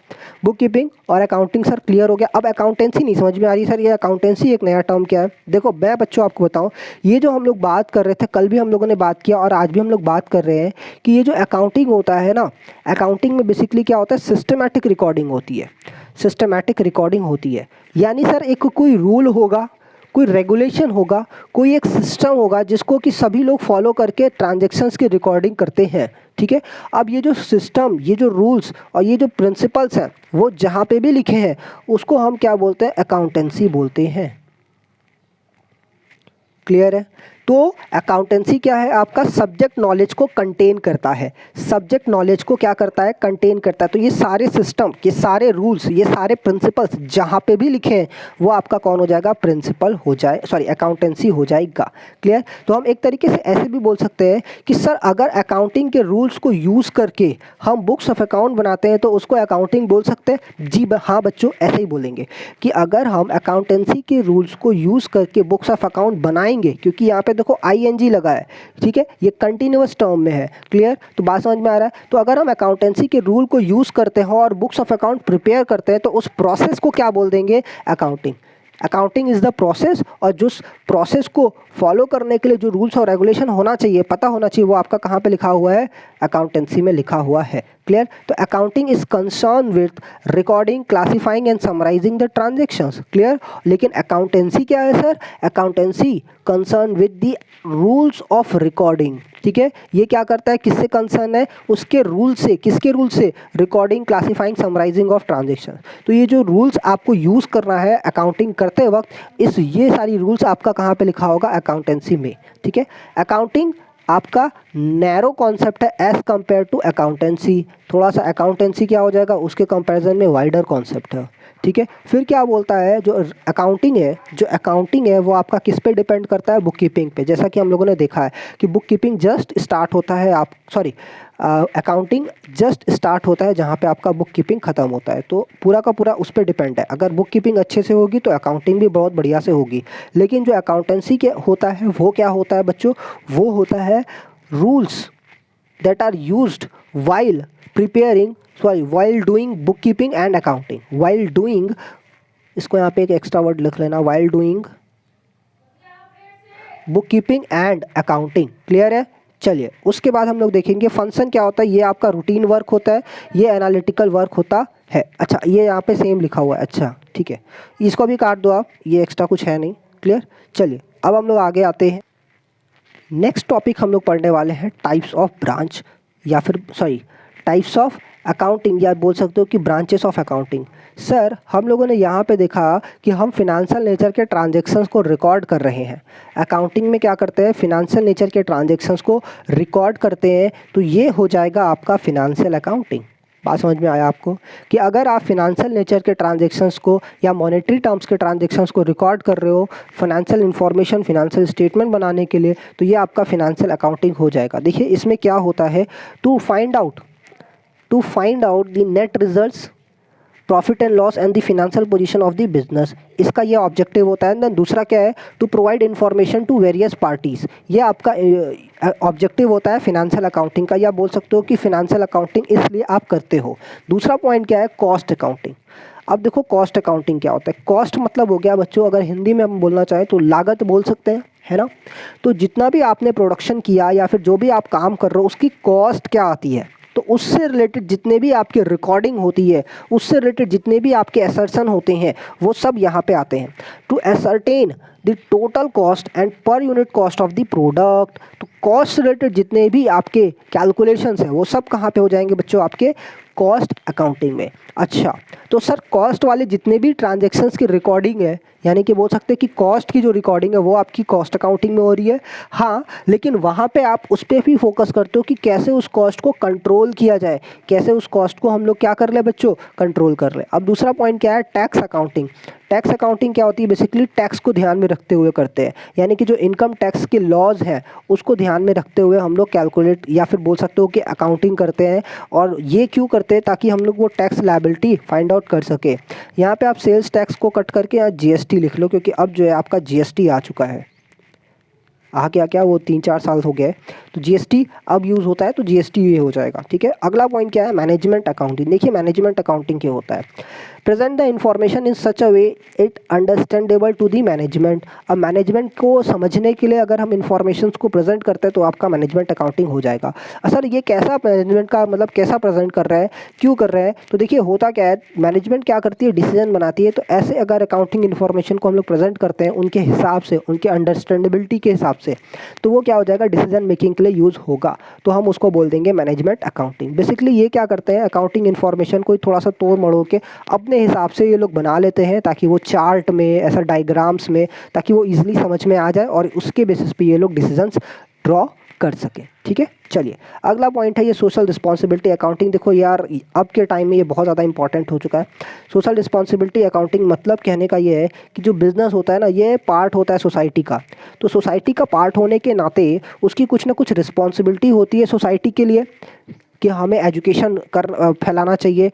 बुक कीपिंग और अकाउंटिंग सर क्लियर हो गया। अब अकाउंटेंसी नहीं समझ में आ रही सर, ये अकाउंटेंसी एक नया टर्म क्या है। देखो मैं बच्चों आपको बताऊँ, ये जो हम लोग बात कर रहे थे, कल भी हम लोगों ने बात किया और आज भी हम लोग बात कर रहे हैं कि ये जो अकाउंटिंग होता है ना, अकाउंटिंग में बेसिकली क्या होता है, सिस्टमैटिक रिकॉर्डिंग होती है, सिस्टमैटिक रिकॉर्डिंग होती है। यानी सर एक कोई रूल होगा, कोई रेगुलेशन होगा, कोई एक सिस्टम होगा जिसको कि सभी लोग फॉलो करके ट्रांजैक्शंस की रिकॉर्डिंग करते हैं, ठीक है। अब ये जो सिस्टम, ये जो रूल्स और ये जो प्रिंसिपल्स हैं वो जहाँ पे भी लिखे हैं उसको हम क्या बोलते हैं, अकाउंटेंसी बोलते हैं। क्लियर है। तो अकाउंटेंसी क्या है, आपका सब्जेक्ट नॉलेज को कंटेन करता है, सब्जेक्ट नॉलेज को क्या करता है, कंटेन करता है। तो ये सारे सिस्टम, ये सारे रूल्स, ये सारे प्रिंसिपल्स जहाँ पे भी लिखे हैं वो आपका कौन हो जाएगा, प्रिंसिपल हो जाए, सॉरी अकाउंटेंसी हो जाएगा। क्लियर। तो हम एक तरीके से ऐसे भी बोल सकते हैं कि सर अगर अकाउंटिंग के रूल्स को यूज़ करके हम बुक्स ऑफ अकाउंट बनाते हैं तो उसको अकाउंटिंग बोल सकते हैं। जी हाँ बच्चों, ऐसे ही बोलेंगे कि अगर हम अकाउंटेंसी के रूल्स को यूज़ करके बुक्स ऑफ अकाउंट बनाएंगे, क्योंकि यहाँ पे देखो आईएनजी लगा है, ठीक है, ये कंटिन्यूअस टर्म में है। क्लियर। तो बात समझ में आ रहा है। तो अगर हम अकाउंटेंसी के रूल को यूज़ करते हैं और बुक्स ऑफ अकाउंट प्रिपेयर करते हैं तो उस प्रोसेस को क्या बोल देंगे, accounting. Accounting is the process, और जो प्रोसेस को फॉलो करने के लिए जो रूल्स और रेगुलेशन होना चाहिए, पता होना चाहिए, वो आपका कहाँ पे लिखा हुआ है, अकाउंटेंसी में लिखा हुआ है। क्लियर। तो accounting is concern with recording, classifying and summarising the transactions. Clear. लेकिन अकाउंटेंसी क्या है sir, accountancy concern with the rules of recording, ठीक है। ये क्या करता है, किससे कंसर्न है, उसके रूल से, किसके रूल से, recording, classifying, summarising of transaction. तो ये जो रूल्स आपको यूज़ करना है अकाउंटिंग करते वक्त, ये सारी रूल्स आपका कहाँ पे लिखा होगा, अकाउंटेंसी में, ठीक है। अकाउंटिंग आपका नैरो कॉन्सेप्ट है एज कंपेयर टू अकाउंटेंसी। थोड़ा सा अकाउंटेंसी क्या हो जाएगा, उसके कंपैरिजन में वाइडर कॉन्सेप्ट है, ठीक है। फिर क्या बोलता है, जो अकाउंटिंग है वो आपका किस पे डिपेंड करता है, बुक कीपिंग पे। जैसा कि हम लोगों ने देखा है कि बुक कीपिंग जस्ट स्टार्ट होता है, अकाउंटिंग जस्ट स्टार्ट होता है जहाँ पे आपका बुक कीपिंग ख़त्म होता है। तो पूरा का पूरा उस पर डिपेंड है। अगर बुक कीपिंग अच्छे से होगी तो अकाउंटिंग भी बहुत बढ़िया से होगी। लेकिन जो अकाउंटेंसी के होता है वो क्या होता है बच्चों, वो होता है rules that are used while doing book keeping and accounting. While doing, इसको यहाँ पे एक एक्स्ट्रा वर्ड लिख लेना, while doing book keeping and accounting. Clear है। चलिए उसके बाद हम लोग देखेंगे फंक्शन क्या होता है। ये आपका रूटीन वर्क होता है, ये एनालिटिकल वर्क होता है। अच्छा ये यहाँ पे सेम लिखा हुआ है, अच्छा ठीक है, इसको भी काट दो आप, ये एक्स्ट्रा कुछ है नहीं। क्लियर। चलिए अब हम लोग आगे आते हैं। नेक्स्ट टॉपिक हम लोग पढ़ने वाले हैं टाइप्स ऑफ ब्रांच, या फिर टाइप्स ऑफ अकाउंटिंग, या बोल सकते हो कि ब्रांचेस ऑफ अकाउंटिंग। सर हम लोगों ने यहाँ पे देखा कि हम फिनेंशियल नेचर के ट्रांजैक्शंस को रिकॉर्ड कर रहे हैं। अकाउंटिंग में क्या करते हैं, फिनेंशियल नेचर के ट्रांजैक्शंस को रिकॉर्ड करते हैं, तो ये हो जाएगा आपका फिनेंशियल अकाउंटिंग। बात समझ में आया आपको, कि अगर आप फिनेंशियल नेचर के ट्रांजैक्शंस को या मॉनेटरी टर्म्स के ट्रांजैक्शंस को रिकॉर्ड कर रहे हो फाइनेंशियल इन्फॉर्मेशन, फिनेंशियल स्टेटमेंट बनाने के लिए, तो ये आपका फिनेंशियल अकाउंटिंग हो जाएगा। देखिए इसमें क्या होता है, to find out the net results, profit and loss and the financial position of the business, इसका ये ऑब्जेक्टिव होता है। देन दूसरा क्या है, to provide information to various parties, ये आपका ऑब्जेक्टिव होता है फिनेंशियल अकाउंटिंग का, या बोल सकते हो कि फिनेंशियल अकाउंटिंग इसलिए आप करते हो। दूसरा पॉइंट क्या है, कॉस्ट अकाउंटिंग। अब देखो कॉस्ट अकाउंटिंग क्या होता है। कॉस्ट मतलब हो गया बच्चों, अगर हिंदी में हम बोलना चाहें तो लागत बोल सकते हैं, है ना। तो जितना भी आपने प्रोडक्शन किया या फिर जो भी आप काम कर रहे हो उसकी कॉस्ट क्या आती है, तो उससे रिलेटेड जितने भी आपकी रिकॉर्डिंग होती है, उससे रिलेटेड जितने भी आपके असर्शन होते हैं, वो सब यहाँ पे आते हैं। To ascertain the total cost and per unit cost of the product, तो कॉस्ट से रिलेटेड जितने भी आपके कैलकुलेशंस हैं वो सब कहाँ पे हो जाएंगे बच्चों, आपके कॉस्ट अकाउंटिंग में। अच्छा तो सर कॉस्ट वाले जितने भी ट्रांजैक्शंस की रिकॉर्डिंग है, यानी कि बोल सकते हैं कि कॉस्ट की जो रिकॉर्डिंग है वो आपकी कॉस्ट अकाउंटिंग में हो रही है। हाँ लेकिन वहाँ पे आप उस पर भी फोकस करते हो कि कैसे उस कॉस्ट को कंट्रोल किया जाए, कैसे उस कॉस्ट को हम लोग क्या कर ले बच्चों, कंट्रोल कर ले। अब दूसरा पॉइंट क्या है, टैक्स अकाउंटिंग। टैक्स अकाउंटिंग क्या होती है, बेसिकली टैक्स को ध्यान में रखते हुए करते हैं, यानी कि जो इनकम टैक्स के लॉज हैं उसको ध्यान में रखते हुए हम लोग कैलकुलेट या फिर बोल सकते हो कि अकाउंटिंग करते हैं। और ये क्यों करते हैं, ताकि हम लोग वो टैक्स लायबिलिटी फाइंड आउट कर सके। यहाँ पे आप सेल्स टैक्स को कट करके यहाँ जीएसटी लिख लो, क्योंकि अब जो है आपका जीएसटी आ चुका है। आ गया क्या, वो 3-4 साल हो गए, तो जीएसटी अब यूज़ होता है, तो जीएसटी ये हो जाएगा। ठीक है, अगला पॉइंट क्या है, मैनेजमेंट अकाउंटिंग। देखिए मैनेजमेंट अकाउंटिंग क्या होता है, present the information in such a way it understandable to the management. अब मैनेजमेंट को समझने के लिए अगर हम इंफॉर्मेशन को प्रेजेंट करते हैं तो आपका मैनेजमेंट अकाउंटिंग हो जाएगा। सर ये कैसा मैनेजमेंट का मतलब कैसा प्रेजेंट कर रहा है, क्यों कर रहा है, तो देखिए होता क्या है, मैनेजमेंट क्या करती है, डिसीजन बनाती है। तो ऐसे अगर अकाउंटिंग इन्फॉर्मेशन को हम लोग प्रेजेंट करते हैं उनके हिसाब से, उनके अंडरस्टैंडेबिलिटी के हिसाब से, तो वो क्या हो जाएगा, डिसीजन मेकिंग के लिए यूज़ होगा, तो हम उसको बोल देंगे मैनेजमेंट अकाउंटिंग। बेसिकली ये क्या करते हैं, अकाउंटिंग इन्फॉर्मेशन को थोड़ा सा तोड़ मड़ोड़ के अपने हिसाब से ये लोग बना लेते हैं, ताकि वो चार्ट में, ऐसा डायग्राम्स में, ताकि वो इजीली समझ में आ जाए और उसके बेसिस पे ये लोग डिसीजंस ड्रॉ कर सकें। ठीक है, चलिए अगला पॉइंट है ये सोशल रिस्पॉन्सिबिलिटी अकाउंटिंग। देखो यार अब के टाइम में ये बहुत ज़्यादा इंपॉर्टेंट हो चुका है। सोशल रिस्पॉन्सिबिलिटी अकाउंटिंग मतलब कहने का ये है कि जो बिज़नेस होता है ना, ये पार्ट होता है सोसाइटी का। तो सोसाइटी का पार्ट होने के नाते उसकी कुछ ना कुछ रिस्पॉन्सिबिलिटी होती है सोसाइटी के लिए, कि हमें एजुकेशन फैलाना चाहिए,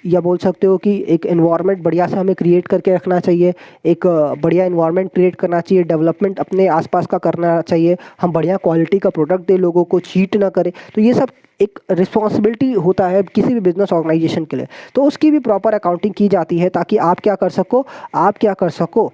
या बोल सकते हो कि एक एनवायरनमेंट बढ़िया से हमें क्रिएट करके रखना चाहिए, एक बढ़िया एनवायरनमेंट क्रिएट करना चाहिए, डेवलपमेंट अपने आसपास का करना चाहिए, हम बढ़िया क्वालिटी का प्रोडक्ट दें, लोगों को चीट ना करें। तो ये सब एक रिस्पॉन्सिबिलिटी होता है किसी भी बिजनेस ऑर्गेनाइजेशन के लिए, तो उसकी भी प्रॉपर अकाउंटिंग की जाती है, ताकि आप क्या कर सको,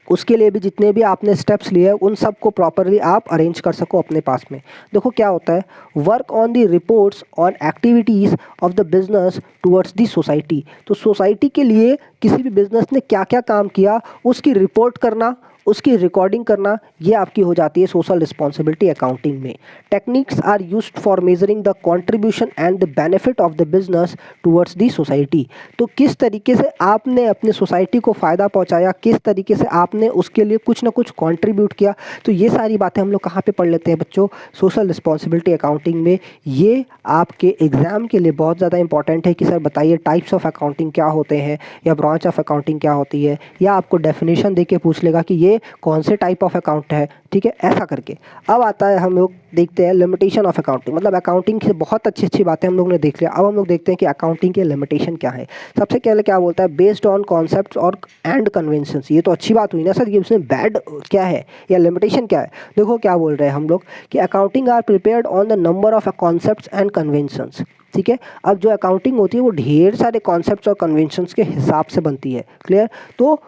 उसके लिए भी जितने भी आपने स्टेप्स लिए उन सब को प्रॉपरली आप अरेंज कर सको अपने पास में। देखो क्या होता है, work on the reports on activities of the business towards the society. तो सोसाइटी के लिए किसी भी बिजनेस ने क्या क्या काम किया उसकी रिपोर्ट करना, उसकी रिकॉर्डिंग करना, ये आपकी हो जाती है सोशल रिस्पॉन्सिबिलिटी अकाउंटिंग में। Techniques are used for measuring the contribution and the benefit of the business towards the society. तो किस तरीके से आपने अपने सोसाइटी को फ़ायदा पहुंचाया, किस तरीके से आपने उसके लिए कुछ ना कुछ कंट्रीब्यूट किया, तो ये सारी बातें हम लोग कहाँ पे पढ़ लेते हैं बच्चों, सोशल रिस्पॉन्सिबिलिटी अकाउंटिंग में। ये आपके एग्ज़ाम के लिए बहुत ज़्यादा इंपॉर्टेंट है कि सर बताइए टाइप्स ऑफ अकाउंटिंग क्या होते हैं, या ब्रांच ऑफ अकाउंटिंग क्या होती है, या आपको डेफिनेशन दे के पूछ लेगा कि ये कौन से टाइप ऑफ अकाउंट है। ठीक है, ऐसा करके अब आता है, हम लोग देखते हैं लिमिटेशन ऑफ अकाउंटिंग। मतलब अकाउंटिंग से बहुत अच्छी अच्छी बातें हम लोग ने देख लिया, अब हम लोग देखते हैं कि अकाउंटिंग के लिमिटेशन क्या है। सबसे पहले क्या बोलता है, बेस्ड ऑन कॉन्सेप्ट्स और एंड कन्वेंशंस। ये तो अच्छी बात हुई ना सर, ये उसमें बैड क्या है या लिमिटेशन क्या है। देखो क्या बोल रहे हैं हम लोग कि accounting are prepared on the number of concepts and conventions. ठीक है, अब जो अकाउंटिंग होती है वो ढेर सारे कॉन्सेप्ट्स और कन्वेंशंस के हिसाब से बनती है। क्लियर, तो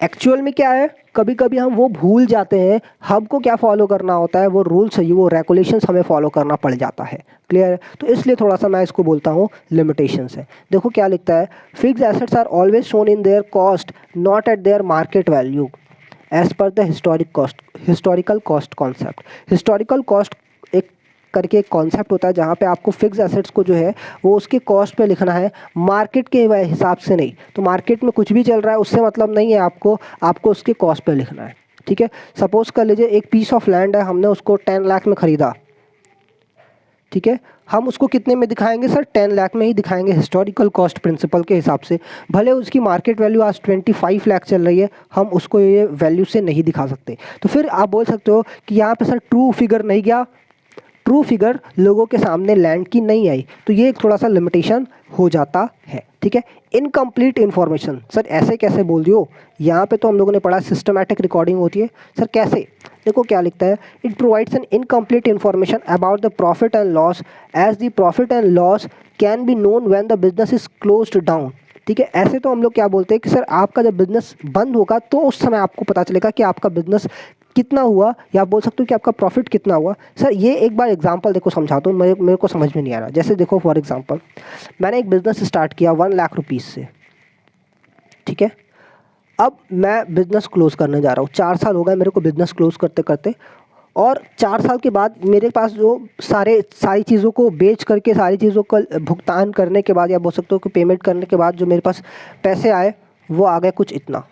एक्चुअल में क्या है, कभी कभी हम वो भूल जाते हैं, हमको क्या फॉलो करना होता है, वो रूल्स है, वो रेगुलेशंस हमें फॉलो करना पड़ जाता है। क्लियर है, तो इसलिए थोड़ा सा मैं इसको बोलता हूँ लिमिटेशंस है। देखो क्या लिखता है, fixed assets are always shown in their cost not at their market value as per the historical cost concept. Historical cost एक करके एक कॉन्सेप्ट होता है जहाँ पे आपको फिक्स एसेट्स को जो है वो उसके कॉस्ट पे लिखना है, मार्केट के हिसाब से नहीं। तो मार्केट में कुछ भी चल रहा है उससे मतलब नहीं है, आपको उसके कॉस्ट पे लिखना है। ठीक है, सपोज कर लीजिए एक पीस ऑफ लैंड है, हमने उसको 10 लाख में ख़रीदा। ठीक है, हम उसको कितने में दिखाएंगे सर, 10 लाख में ही दिखाएंगे हिस्टोरिकल कॉस्ट प्रिंसिपल के हिसाब से। भले उसकी मार्केट वैल्यू आज 25 लाख चल रही है, हम उसको ये वैल्यू से नहीं दिखा सकते। तो फिर आप बोल सकते हो कि यहाँ पे सर ट्रू फिगर नहीं गया, ट्रू फिगर लोगों के सामने लैंड की नहीं आई, तो ये एक थोड़ा सा लिमिटेशन हो जाता है। ठीक है, इनकम्प्लीट इन्फॉर्मेशन, सर ऐसे कैसे बोल दियो, यहाँ पे तो हम लोगों ने पढ़ा सिस्टमैटिक रिकॉर्डिंग होती है, सर कैसे। देखो क्या लिखता है, it provides an incomplete information about the profit and loss as the profit and loss can be known when the business is closed down. ठीक है, ऐसे तो हम लोग क्या बोलते हैं कि सर आपका जब बिजनेस बंद होगा तो उस समय आपको पता चलेगा कि आपका बिजनेस कितना हुआ, या आप बोल सकते हो कि आपका प्रॉफिट कितना हुआ। सर ये एक बार एग्जांपल देखो समझाता हूँ, मेरे को समझ में नहीं आ रहा। जैसे देखो फॉर एग्जांपल मैंने एक बिज़नेस स्टार्ट किया 1 लाख रुपीज़ से। ठीक है, अब मैं बिज़नेस क्लोज़ करने जा रहा हूँ, 4 साल हो गए मेरे को बिज़नेस क्लोज़ करते करते, और 4 साल के बाद मेरे पास जो सारी चीज़ों को बेच करके, सारी चीज़ों का भुगतान करने के बाद, या बोल सकते हो कि पेमेंट करने के बाद जो मेरे पास पैसे आए वो आ गए कुछ इतना।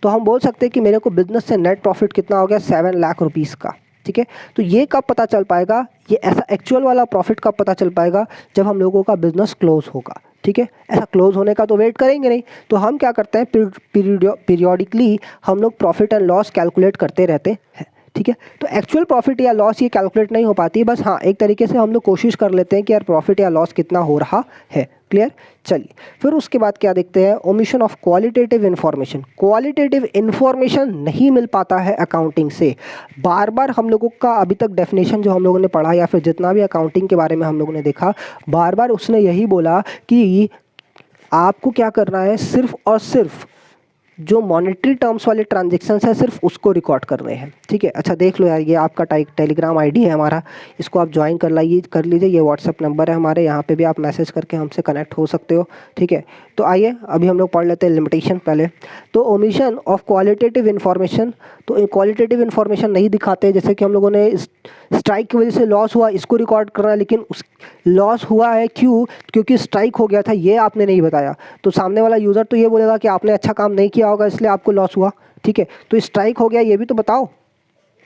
तो हम बोल सकते हैं कि मेरे को बिज़नेस से नेट प्रॉफिट कितना हो गया, 7 लाख रुपीज़ का। ठीक है, तो ये कब पता चल पाएगा, ये ऐसा एक्चुअल वाला प्रॉफिट कब पता चल पाएगा, जब हम लोगों का बिज़नेस क्लोज़ होगा। ठीक है, ऐसा क्लोज़ होने का तो वेट करेंगे नहीं, तो हम क्या करते हैं, पीरियोडिकली हम लोग प्रॉफिट एंड लॉस कैलकुलेट करते रहते हैं। ठीक है, तो एक्चुअल प्रॉफिट या लॉस ये कैलकुलेट नहीं हो पाती, बस हाँ एक तरीके से हम लोग कोशिश कर लेते हैं कि यार प्रॉफिट या लॉस कितना हो रहा है। क्लियर। चलिए फिर उसके बाद क्या देखते हैं, omission of qualitative information. Qualitative information नहीं मिल पाता है अकाउंटिंग से। बार बार हम लोगों का अभी तक डेफिनेशन जो हम लोगों ने पढ़ा या फिर जितना भी अकाउंटिंग के बारे में हम लोगों ने देखा, बार बार उसने यही बोला कि आपको क्या करना है, सिर्फ और सिर्फ जो मॉनेटरी टर्म्स वाले ट्रांजेक्शन्स है सिर्फ उसको रिकॉर्ड कर रहे हैं। ठीक है, अच्छा देख लो यार, ये आपका टेलीग्राम आईडी है हमारा, इसको आप ज्वाइन कर लीजिए। ये व्हाट्सअप नंबर है हमारे, यहाँ पे भी आप मैसेज करके हमसे कनेक्ट हो सकते हो। ठीक है, तो आइए अभी हम लोग पढ़ लेते हैं लिमिटेशन पहले। तो ओमिशन ऑफ क्वालिटेटिव इन्फॉर्मेशन, तो क्वालिटेटिव इन्फॉर्मेशन नहीं दिखाते, जैसे कि हम लोगों ने स्ट्राइक की वजह से लॉस हुआ इसको रिकॉर्ड करना है, लेकिन उस लॉस हुआ है क्यों, क्योंकि स्ट्राइक हो गया था, ये आपने नहीं बताया, तो सामने वाला यूज़र तो ये बोलेगा कि आपने अच्छा काम नहीं किया होगा इसलिए आपको लॉस हुआ। ठीक है, तो स्ट्राइक हो गया ये भी तो बताओ।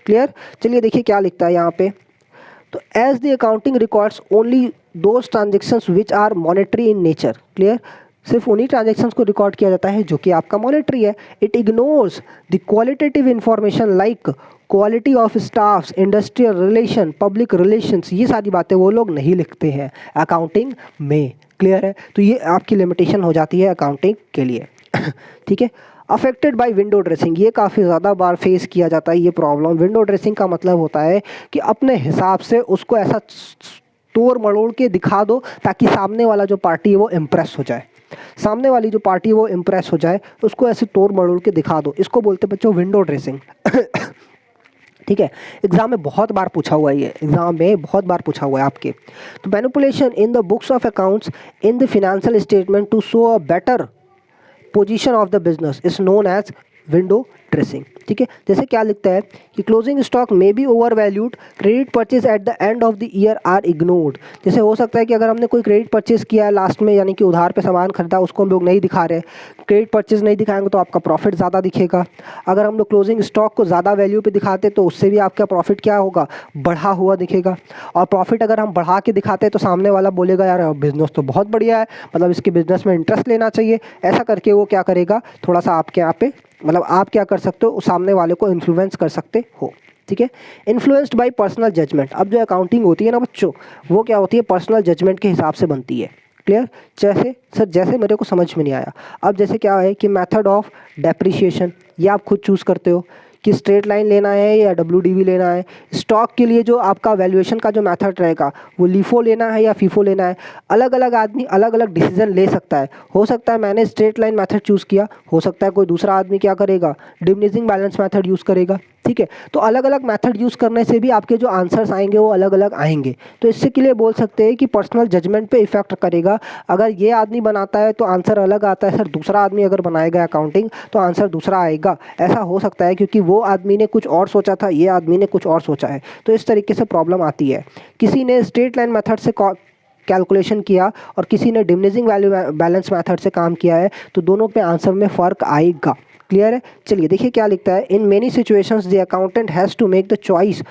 क्लियर। चलिए देखिए क्या लिखता है यहाँ पे, तो as the accounting records only those transactions which are monetary in nature. Clear, सिर्फ उन्हीं ट्रांजेक्शन्स को रिकॉर्ड किया जाता है जो कि आपका मॉनेटरी है। It ignores the qualitative information like quality of staffs, industrial relation, public relations, ये सारी बातें वो लोग नहीं लिखते हैं अकाउंटिंग में। क्लियर है, तो ये आपकी लिमिटेशन हो जाती है अकाउंटिंग के लिए। ठीक है, अफेक्टेड बाय विंडो ड्रेसिंग, ये काफ़ी ज़्यादा बार फेस किया जाता है ये प्रॉब्लम। विंडो ड्रेसिंग का मतलब होता है कि अपने हिसाब से उसको ऐसा तोड़ मरोड़ के दिखा दो ताकि सामने वाला जो पार्टी है वो इम्प्रेस हो जाए, सामने वाली जो पार्टी है वो इम्प्रेस हो जाए, उसको ऐसे तोड़ मरोड़ के दिखा दो, इसको बोलते बच्चों विंडो ड्रेसिंग। ठीक है, एग्जाम में बहुत बार पूछा हुआ है, ये एग्जाम में बहुत बार पूछा हुआ है आपके। तो manipulation in the books of accounts in the financial statement to show a better position of the business is known as window dressing. ठीक है, जैसे क्या लिखता है कि closing stock may be over valued, credit purchase at the end of the year are ignored. जैसे हो सकता है कि अगर हमने कोई क्रेडिट परचेज किया है लास्ट में, यानी कि उधार पे सामान खरीदा, उसको हम लोग नहीं दिखा रहे, क्रेडिट परचेज नहीं दिखाएंगे तो आपका प्रॉफिट ज़्यादा दिखेगा। अगर हम लोग क्लोजिंग स्टॉक को ज़्यादा वैल्यू पे दिखाते तो उससे भी आपका प्रॉफिट क्या होगा, बढ़ा हुआ दिखेगा। और प्रॉफिट अगर हम बढ़ा के दिखाते हैं तो सामने वाला बोलेगा यार बिजनेस तो बहुत बढ़िया है, मतलब इसके बिजनेस में इंटरेस्ट लेना चाहिए। ऐसा करके वो क्या करेगा, थोड़ा सा आपके यहाँ पे, मतलब आप क्या कर सकते हो, सामने वाले को इन्फ्लुएंस कर सकते हो। ठीक है, इन्फ्लुएंस्ड बाय पर्सनल जजमेंट। अब जो अकाउंटिंग होती है ना बच्चों, वो क्या होती है, पर्सनल जजमेंट के हिसाब से बनती है। क्लियर। जैसे सर, जैसे मेरे को समझ में नहीं आया, अब जैसे क्या है कि मेथड ऑफ डेप्रिसिएशन, ये आप खुद चूज़ करते हो कि स्ट्रेट लाइन लेना है या WDV लेना है। स्टॉक के लिए जो आपका वैल्यूएशन का जो मेथड रहेगा वो लीफो लेना है या फीफो लेना है। अलग अलग आदमी अलग अलग डिसीजन ले सकता है। हो सकता है मैंने स्ट्रेट लाइन मेथड चूज़ किया, हो सकता है कोई दूसरा आदमी क्या करेगा, डिमिनिशिंग बैलेंस मेथड यूज़ करेगा। ठीक है, तो अलग अलग मेथड यूज़ करने से भी आपके जो आंसर्स आएंगे वो अलग अलग आएंगे। तो इससे के लिए बोल सकते हैं कि पर्सनल जजमेंट पे इफेक्ट करेगा। अगर ये आदमी बनाता है तो आंसर अलग आता है, सर दूसरा आदमी अगर बनाएगा अकाउंटिंग तो आंसर दूसरा आएगा। ऐसा हो सकता है क्योंकि वो आदमी ने कुछ और सोचा था, ये आदमी ने कुछ और सोचा है, तो इस तरीके से प्रॉब्लम आती है। किसी ने स्ट्रेट लाइन मेथड से कैलकुलेशन किया और किसी ने डिमिनिशिंग वैल्यू बैलेंस मेथड से काम किया है, तो दोनों पे आंसर में फ़र्क आएगा। क्लियर है। चलिए देखिए क्या लिखता है, in many situations the accountant has to make the choice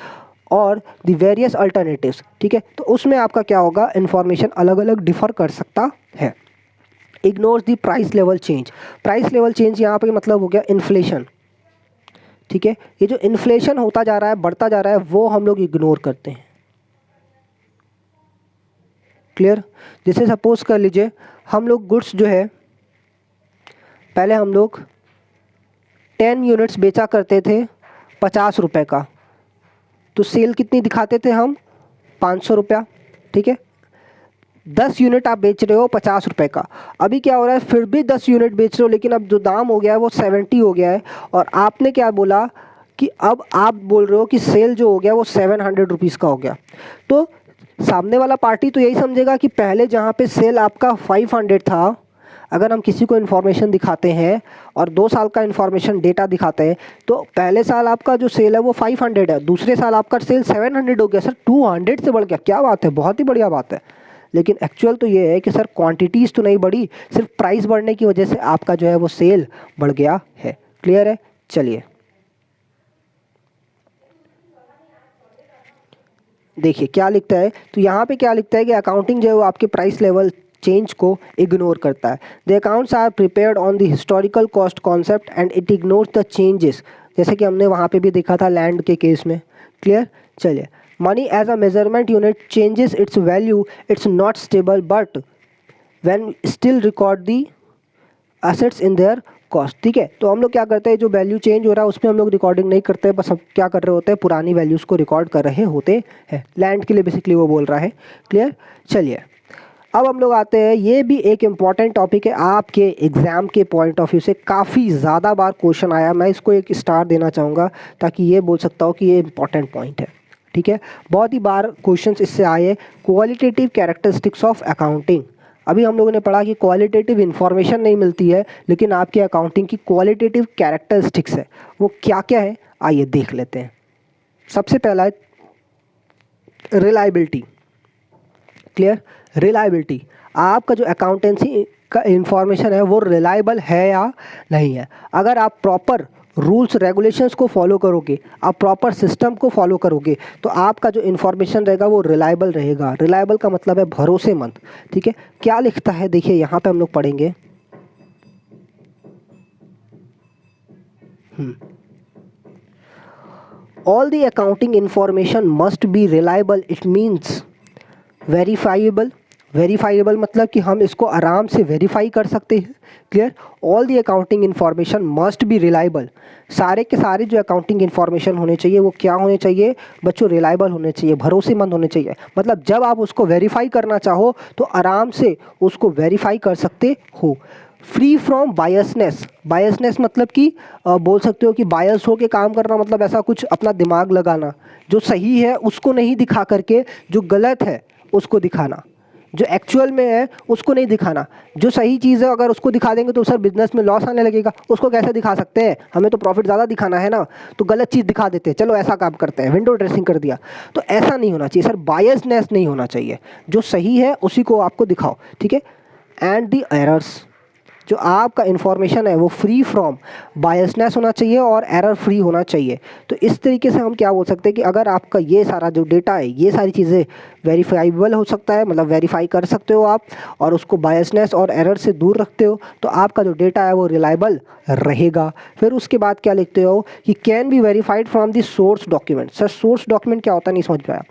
or the various alternatives. ठीक है, तो उसमें आपका क्या होगा, इन्फॉर्मेशन अलग अलग डिफर कर सकता है। Ignores the price level change. Price level change यहाँ पे मतलब हो गया इन्फ्लेशन। ठीक है, ये जो इन्फ्लेशन होता जा रहा है, बढ़ता जा रहा है, वो हम लोग इग्नोर करते हैं। क्लियर। जैसे सपोज कर लीजिए हम लोग गुड्स जो है, पहले हम लोग 10 यूनिट्स बेचा करते थे 50 रुपये का, तो सेल कितनी दिखाते थे हम, 500 रुपया। ठीक है, 10 यूनिट आप बेच रहे हो 50 रुपये का, अभी क्या हो रहा है, फिर भी 10 यूनिट बेच रहे हो, लेकिन अब जो दाम हो गया है वो 70 हो गया है, और आपने क्या बोला कि अब आप बोल रहे हो कि सेल जो हो गया वो 700 रुपीज़ का हो गया। तो सामने वाला पार्टी तो यही समझेगा कि पहले जहाँ पे सेल आपका 500 था, अगर हम किसी को इन्फॉर्मेशन दिखाते हैं और 2 साल का इन्फॉर्मेशन डेटा दिखाते हैं, तो पहले साल आपका जो सेल है वो 500 है, दूसरे साल आपका सेल 700 हो गया। सर 200 से बढ़ गया, क्या बात है, बहुत ही बढ़िया बात है। लेकिन एक्चुअल तो ये है कि सर क्वांटिटीज़ तो नहीं बढ़ी, सिर्फ प्राइस बढ़ने की वजह से आपका जो है वो सेल बढ़ गया है। क्लियर है। चलिए देखिए क्या लिखता है, तो यहाँ पे क्या लिखता है कि अकाउंटिंग जो है वो आपके प्राइस लेवल चेंज को इग्नोर करता है। The accounts are prepared on the historical cost concept and it ignores the changes, जैसे कि हमने वहाँ पे भी देखा था लैंड के केस में। क्लियर। चलिए, money as a measurement unit changes its value, it's not stable but when still record the assets in their cost. ठीक है, तो हम लोग क्या करते हैं, जो वैल्यू चेंज हो रहा है उसमें हम लोग रिकॉर्डिंग नहीं करते, बस हम क्या कर रहे होते हैं, पुरानी वैल्यूज़ को रिकॉर्ड कर रहे होते हैं। लैंड के लिए बेसिकली वो बोल रहा है। क्लियर। चलिए अब हम लोग आते हैं, ये भी एक इम्पॉर्टेंट टॉपिक है, आपके एग्ज़ाम के पॉइंट ऑफ व्यू से काफ़ी ज़्यादा बार क्वेश्चन आया, मैं इसको एक स्टार देना चाहूँगा ताकि ये बोल सकता हूँ कि ये इम्पॉर्टेंट पॉइंट है। ठीक है, बहुत ही बार क्वेश्चंस इससे आए। Qualitative characteristics of accounting. अभी हम लोगों ने पढ़ा कि क्वालिटेटिव इन्फॉर्मेशन नहीं मिलती है, लेकिन आपकी अकाउंटिंग की क्वालिटेटिव कैरेक्टरिस्टिक्स है, वो क्या क्या है आइए देख लेते हैं। सबसे पहला है रिलायबिलिटी। क्लियर। रिलायबिलिटी, आपका जो अकाउंटेंसी का इंफॉर्मेशन है वो रिलायबल है या नहीं है। अगर आप प्रॉपर रूल्स रेगुलेशंस को फॉलो करोगे, आप प्रॉपर सिस्टम को फॉलो करोगे, तो आपका जो इन्फॉर्मेशन रहेगा वो रिलायबल रहेगा। रिलायबल का मतलब है भरोसेमंद। ठीक है, क्या लिखता है देखिए यहाँ पे हम लोग पढ़ेंगे। All the accounting information must be reliable. It means verifiable. Verifiable मतलब कि हम इसको आराम से वेरीफाई कर सकते हैं। Clear. All the accounting information must B reliable. सारे के सारे जो अकाउंटिंग इन्फॉर्मेशन होने चाहिए वो क्या होने चाहिए बच्चों, रिलायबल होने चाहिए, भरोसेमंद होने चाहिए। मतलब जब आप उसको वेरीफाई करना चाहो तो आराम से उसको वेरीफाई कर सकते हो। Free from biasness. बायसनेस मतलब कि बोल सकते हो कि बायस हो के काम करना, मतलब ऐसा कुछ अपना दिमाग लगाना, जो सही है उसको नहीं दिखा करके जो गलत है उसको दिखाना, जो एक्चुअल में है उसको नहीं दिखाना। जो सही चीज़ है अगर उसको दिखा देंगे तो सर बिजनेस में लॉस आने लगेगा, उसको कैसे दिखा सकते हैं, हमें तो प्रॉफिट ज़्यादा दिखाना है ना, तो गलत चीज़ दिखा देते हैं, चलो ऐसा काम करते हैं, विंडो ड्रेसिंग कर दिया। तो ऐसा नहीं होना चाहिए सर, बायसनेस नहीं होना चाहिए, जो सही है उसी को आपको दिखाओ। ठीक है। एंड दी एरर्स, जो आपका इन्फॉर्मेशन है वो फ्री फ्रॉम बायसनेस होना चाहिए और एरर फ्री होना चाहिए। तो इस तरीके से हम क्या बोल सकते हैं कि अगर आपका ये सारा जो डेटा है, ये सारी चीज़ें वेरीफाइबल हो सकता है, मतलब वेरीफाई कर सकते हो आप, और उसको बायसनेस और एरर से दूर रखते हो, तो आपका जो डेटा है वो रिलायबल रहेगा। फिर उसके बाद क्या लिखते हो कि can be verified from the source document. Sir source document क्या होता है, नहीं समझ पाया।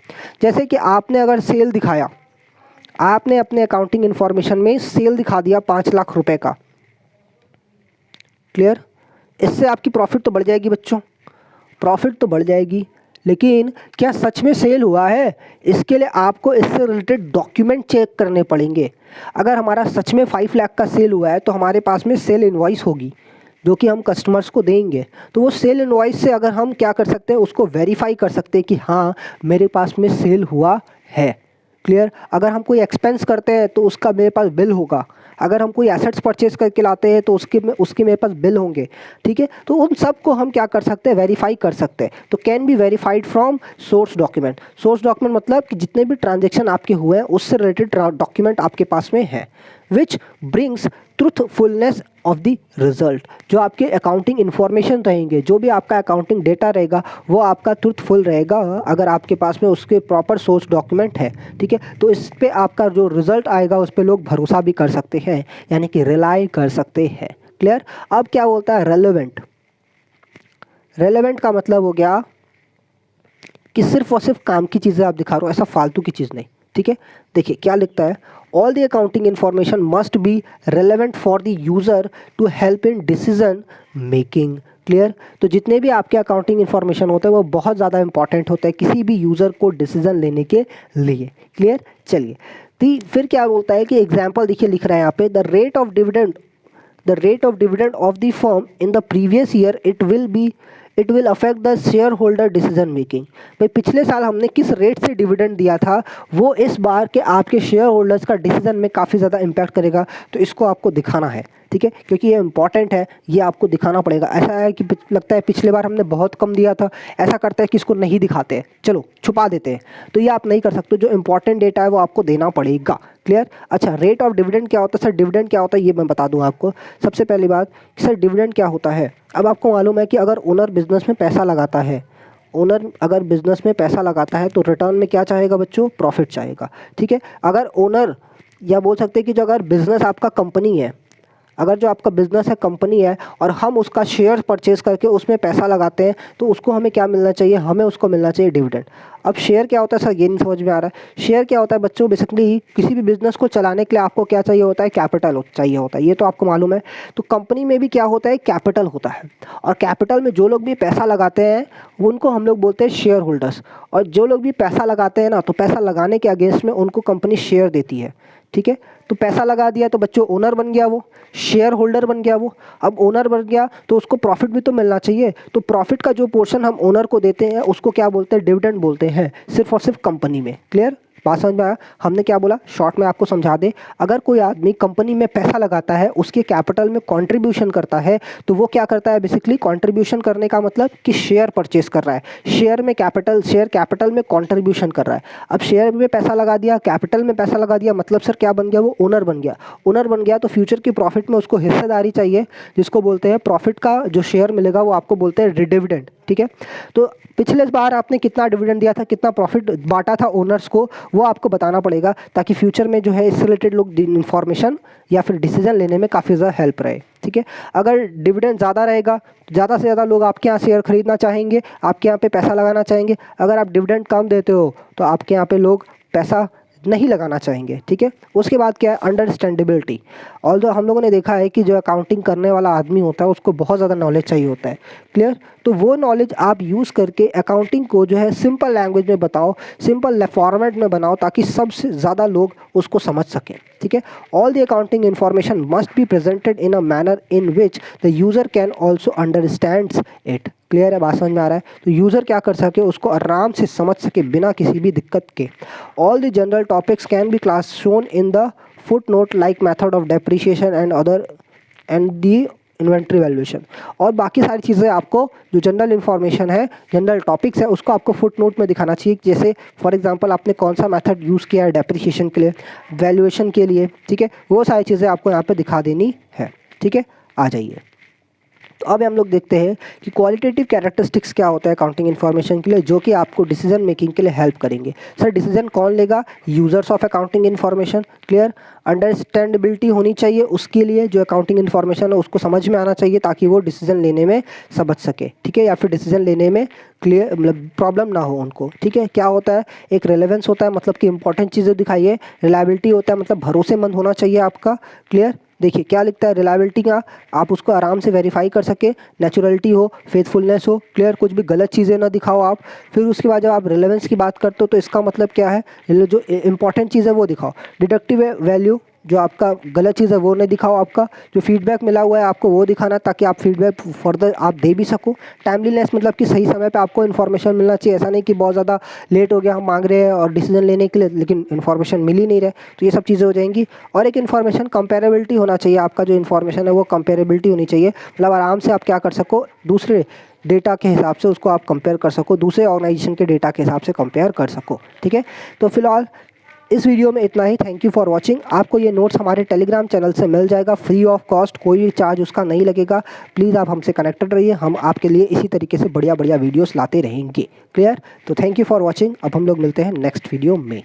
जैसे कि आपने अगर सेल दिखाया, आपने अपने अकाउंटिंग इन्फॉर्मेशन में सेल दिखा दिया 5 लाख रुपए का। क्लियर। इससे आपकी प्रॉफिट तो बढ़ जाएगी बच्चों, प्रॉफिट तो बढ़ जाएगी, लेकिन क्या सच में सेल हुआ है, इसके लिए आपको इससे रिलेटेड डॉक्यूमेंट चेक करने पड़ेंगे। अगर हमारा सच में 5 लाख का सेल हुआ है तो हमारे पास में सेल इनवॉइस होगी जो कि हम कस्टमर्स को देंगे। तो वो सेल इनवॉइस से अगर हम क्या कर सकते हैं, उसको वेरीफाई कर सकते हैं कि हाँ मेरे पास में सेल हुआ है। क्लियर। अगर हम कोई एक्सपेंस करते हैं तो उसका मेरे पास बिल होगा, अगर हम कोई एसेट्स परचेज करके लाते हैं तो उसके मेरे पास बिल होंगे। ठीक है, तो उन सब को हम क्या कर सकते हैं, वेरीफाई कर सकते हैं। तो can be verified from source document. Source document मतलब कि जितने भी ट्रांजेक्शन आपके हुए हैं उससे रिलेटेड डॉक्यूमेंट आपके पास में है। Which brings truthfulness of the result. जो आपके अकाउंटिंग इन्फॉर्मेशन रहेंगे, जो भी आपका अकाउंटिंग डेटा रहेगा वो आपका ट्रूथफुल रहेगा अगर आपके पास में उसके प्रॉपर सोर्स डॉक्यूमेंट है। ठीक है, तो इस पे आपका जो रिजल्ट आएगा उस पे लोग भरोसा भी कर सकते हैं, यानी कि रिलाई कर सकते हैं। क्लियर। अब क्या बोलता है रेलेवेंट। रेलेवेंट का मतलब हो गया कि सिर्फ और सिर्फ काम की चीज़ें आप दिखा रहे हो, ऐसा फालतू की चीज़ नहीं। ठीक है, देखिए क्या लिखता है, all the accounting information must be relevant for the user to help in decision making. Clear. तो जितने भी आपके अकाउंटिंग इन्फॉर्मेशन होते हैं वो बहुत ज़्यादा इंपॉर्टेंट होता है किसी भी यूज़र को डिसीजन लेने के लिए। क्लियर। चलिए फिर क्या बोलता है कि एग्जाम्पल देखिए लिख रहा है यहाँ पे, the rate of dividend of the firm in the previous year it will affect the share holder decision making. भाई पिछले साल हमने किस रेट से डिविडेंड दिया था वो इस बार के आपके शेयर होल्डर्स का डिसीजन में काफ़ी ज़्यादा इम्पैक्ट करेगा, तो इसको आपको दिखाना है। ठीक है, क्योंकि ये इंपॉर्टेंट है, ये आपको दिखाना पड़ेगा। ऐसा है कि लगता है पिछले बार हमने बहुत कम दिया था, ऐसा करते हैं कि इसको नहीं दिखाते हैं, चलो छुपा देते हैं, तो ये आप नहीं कर सकते। जो इंपॉर्टेंट डेटा है वो आपको देना पड़ेगा। क्लियर। अच्छा, रेट ऑफ डिविडेंड क्या होता है, सर डिविडेंड क्या होता है ये मैं बता दूं आपको। सबसे पहली बात, सर डिविडेंड क्या होता है। अब आपको मालूम है कि अगर ओनर बिजनेस में पैसा लगाता है, ओनर अगर बिजनेस में पैसा लगाता है तो रिटर्न में क्या चाहेगा बच्चों, प्रॉफिट चाहेगा। ठीक है, अगर ओनर या बोल सकते हैं कि जो अगर बिजनेस आपका कंपनी है, अगर जो आपका बिजनेस है, कंपनी है, और हम उसका शेयर परचेज करके उसमें पैसा लगाते हैं तो उसको हमें क्या मिलना चाहिए, हमें उसको मिलना चाहिए डिविडेंड। अब शेयर क्या होता है सर, ये नहीं समझ में आ रहा है। शेयर क्या होता है बच्चों, बेसिकली किसी भी बिजनेस को चलाने के लिए आपको क्या चाहिए होता है, कैपिटल चाहिए होता है, ये तो आपको मालूम है। तो कंपनी में भी क्या होता है, कैपिटल होता है, और कैपिटल में जो लोग भी पैसा लगाते हैं उनको हम लोग बोलते हैं शेयर होल्डर्स। और जो लोग भी पैसा लगाते हैं ना, तो पैसा लगाने के अगेंस्ट में उनको कंपनी शेयर देती है, ठीक है। तो पैसा लगा दिया तो बच्चों ओनर बन गया, वो शेयर होल्डर बन गया वो। अब ओनर बन गया तो उसको प्रॉफिट भी तो मिलना चाहिए, तो प्रॉफिट का जो पोर्शन हम ओनर को देते हैं उसको क्या बोलते हैं, डिविडेंड बोलते हैं, सिर्फ और सिर्फ कंपनी में। क्लियर, बात समझ में आया। हमने क्या बोला, शॉर्ट में आपको समझा दे। अगर कोई आदमी कंपनी में पैसा लगाता है, उसके कैपिटल में कंट्रीब्यूशन करता है, तो वो क्या करता है, बेसिकली कंट्रीब्यूशन करने का मतलब कि शेयर परचेस कर रहा है, शेयर में कैपिटल, शेयर कैपिटल में कंट्रीब्यूशन कर रहा है। अब शेयर में पैसा लगा दिया, कैपिटल में पैसा लगा दिया, मतलब सर क्या बन गया, वो ओनर बन गया। ओनर बन गया तो फ्यूचर की प्रॉफिट में उसको हिस्सेदारी चाहिए, जिसको बोलते हैं प्रॉफिट का जो शेयर मिलेगा वो आपको बोलते हैं डिविडेंड, ठीक है। तो पिछले बार आपने कितना डिविडेंड दिया था, कितना प्रॉफिट बांटा था ओनर्स को, वो आपको बताना पड़ेगा, ताकि फ्यूचर में जो है इससे रिलेटेड लोग इन्फॉर्मेशन या फिर डिसीजन लेने में काफ़ी ज़्यादा हेल्प रहे, ठीक है। अगर डिविडेंड ज़्यादा रहेगा, ज़्यादा से ज़्यादा लोग आपके यहाँ शेयर खरीदना चाहेंगे, आपके यहाँ पे पैसा लगाना चाहेंगे। अगर आप डिविडेंड कम देते हो तो आपके यहाँ पे लोग पैसा नहीं लगाना चाहेंगे, ठीक है। उसके बाद क्या है, अंडरस्टैंडेबिलिटी। ऑल्दो हम लोगों ने देखा है कि जो अकाउंटिंग करने वाला आदमी होता है उसको बहुत ज़्यादा नॉलेज चाहिए होता है, क्लियर। तो वो नॉलेज आप यूज़ करके अकाउंटिंग को जो है सिंपल लैंग्वेज में बताओ, सिंपल फॉर्मेट में बनाओ, ताकि सबसे ज़्यादा लोग उसको समझ सकें, ठीक है। All the accounting information must be presented in a manner in which the user can also understands it. Clear है, बात समझ में आ रहा है। तो यूज़र क्या कर सके, उसको आराम से समझ सके बिना किसी भी दिक्कत के। All the general topics can be class shown in the foot note like method of depreciation and other and the inventory valuation. और बाकी सारी चीज़ें आपको जो जनरल इन्फॉर्मेशन है, जनरल टॉपिक्स है, उसको आपको फुट नोट में दिखाना चाहिए। जैसे फॉर एग्जांपल आपने कौन सा मेथड यूज़ किया है डेप्रिसिएशन के लिए, वैल्यूएशन के लिए, ठीक है, वो सारी चीज़ें आपको यहाँ पे दिखा देनी है, ठीक है। आ जाइए, तो अब हम लोग देखते हैं कि क्वालिटेटिव कैरेक्टरिस्टिक्स क्या होता है अकाउंटिंग इन्फॉर्मेशन के लिए, जो कि आपको डिसीजन मेकिंग के लिए हेल्प करेंगे। सर डिसीजन कौन लेगा, users of accounting information. Clear, understandability होनी चाहिए उसके लिए, जो अकाउंटिंग इन्फॉर्मेशन है उसको समझ में आना चाहिए, ताकि वो डिसीजन लेने में समझ सके, ठीक है, या फिर डिसीजन लेने में क्लियर मतलब प्रॉब्लम ना हो उनको, ठीक है। क्या होता है, एक रेलेवेंस होता है, मतलब कि इंपॉर्टेंट चीज़ें दिखाइए। रिलायबिलिटी होता है, मतलब भरोसेमंद होना चाहिए आपका। क्लियर, देखिए क्या लिखता है रिलायबिलिटी का, आप उसको आराम से वेरीफाई कर सके। नेचुरलिटी हो, फेथफुलनेस हो। क्लियर, कुछ भी गलत चीज़ें ना दिखाओ आप। फिर उसके बाद जब आप रिलेवेंस की बात करते हो तो इसका मतलब क्या है, जो इंपॉर्टेंट चीज़ है वो दिखाओ। डिडक्टिव वैल्यू, जो आपका गलत चीज़ है वो नहीं दिखाओ, आपका जो फीडबैक मिला हुआ है आपको वो दिखाना, ताकि आप फीडबैक फर्दर आप दे भी सको। टाइमलीनेस, मतलब कि सही समय पे आपको इन्फॉर्मेशन मिलना चाहिए, ऐसा नहीं कि बहुत ज़्यादा लेट हो गया, हम मांग रहे हैं और डिसीजन लेने के लिए लेकिन इन्फॉर्मेशन मिल ही नहीं रहे, तो ये सब चीज़ें हो जाएंगी। और एक इन्फॉर्मेशन कंपेरेबिलिटी होना चाहिए, आपका जो इन्फॉर्मेशन है वो कंपेरेबिलिटी होनी चाहिए, मतलब आराम से आप क्या कर सको, दूसरे डेटा के हिसाब से उसको आप कंपेयर कर सको, दूसरे ऑर्गेनाइजेशन के डेटा के हिसाब से कंपेयर कर सको, ठीक है। तो फिलहाल इस वीडियो में इतना ही। Thank you for watching. आपको ये नोट्स हमारे टेलीग्राम चैनल से मिल जाएगा फ्री ऑफ कॉस्ट, कोई भी चार्ज उसका नहीं लगेगा। प्लीज़ आप हमसे कनेक्टेड रहिए, हम आपके लिए इसी तरीके से बढ़िया बढ़िया वीडियोस लाते रहेंगे। क्लियर, तो थैंक यू फॉर वॉचिंग। अब हम लोग मिलते हैं नेक्स्ट वीडियो में।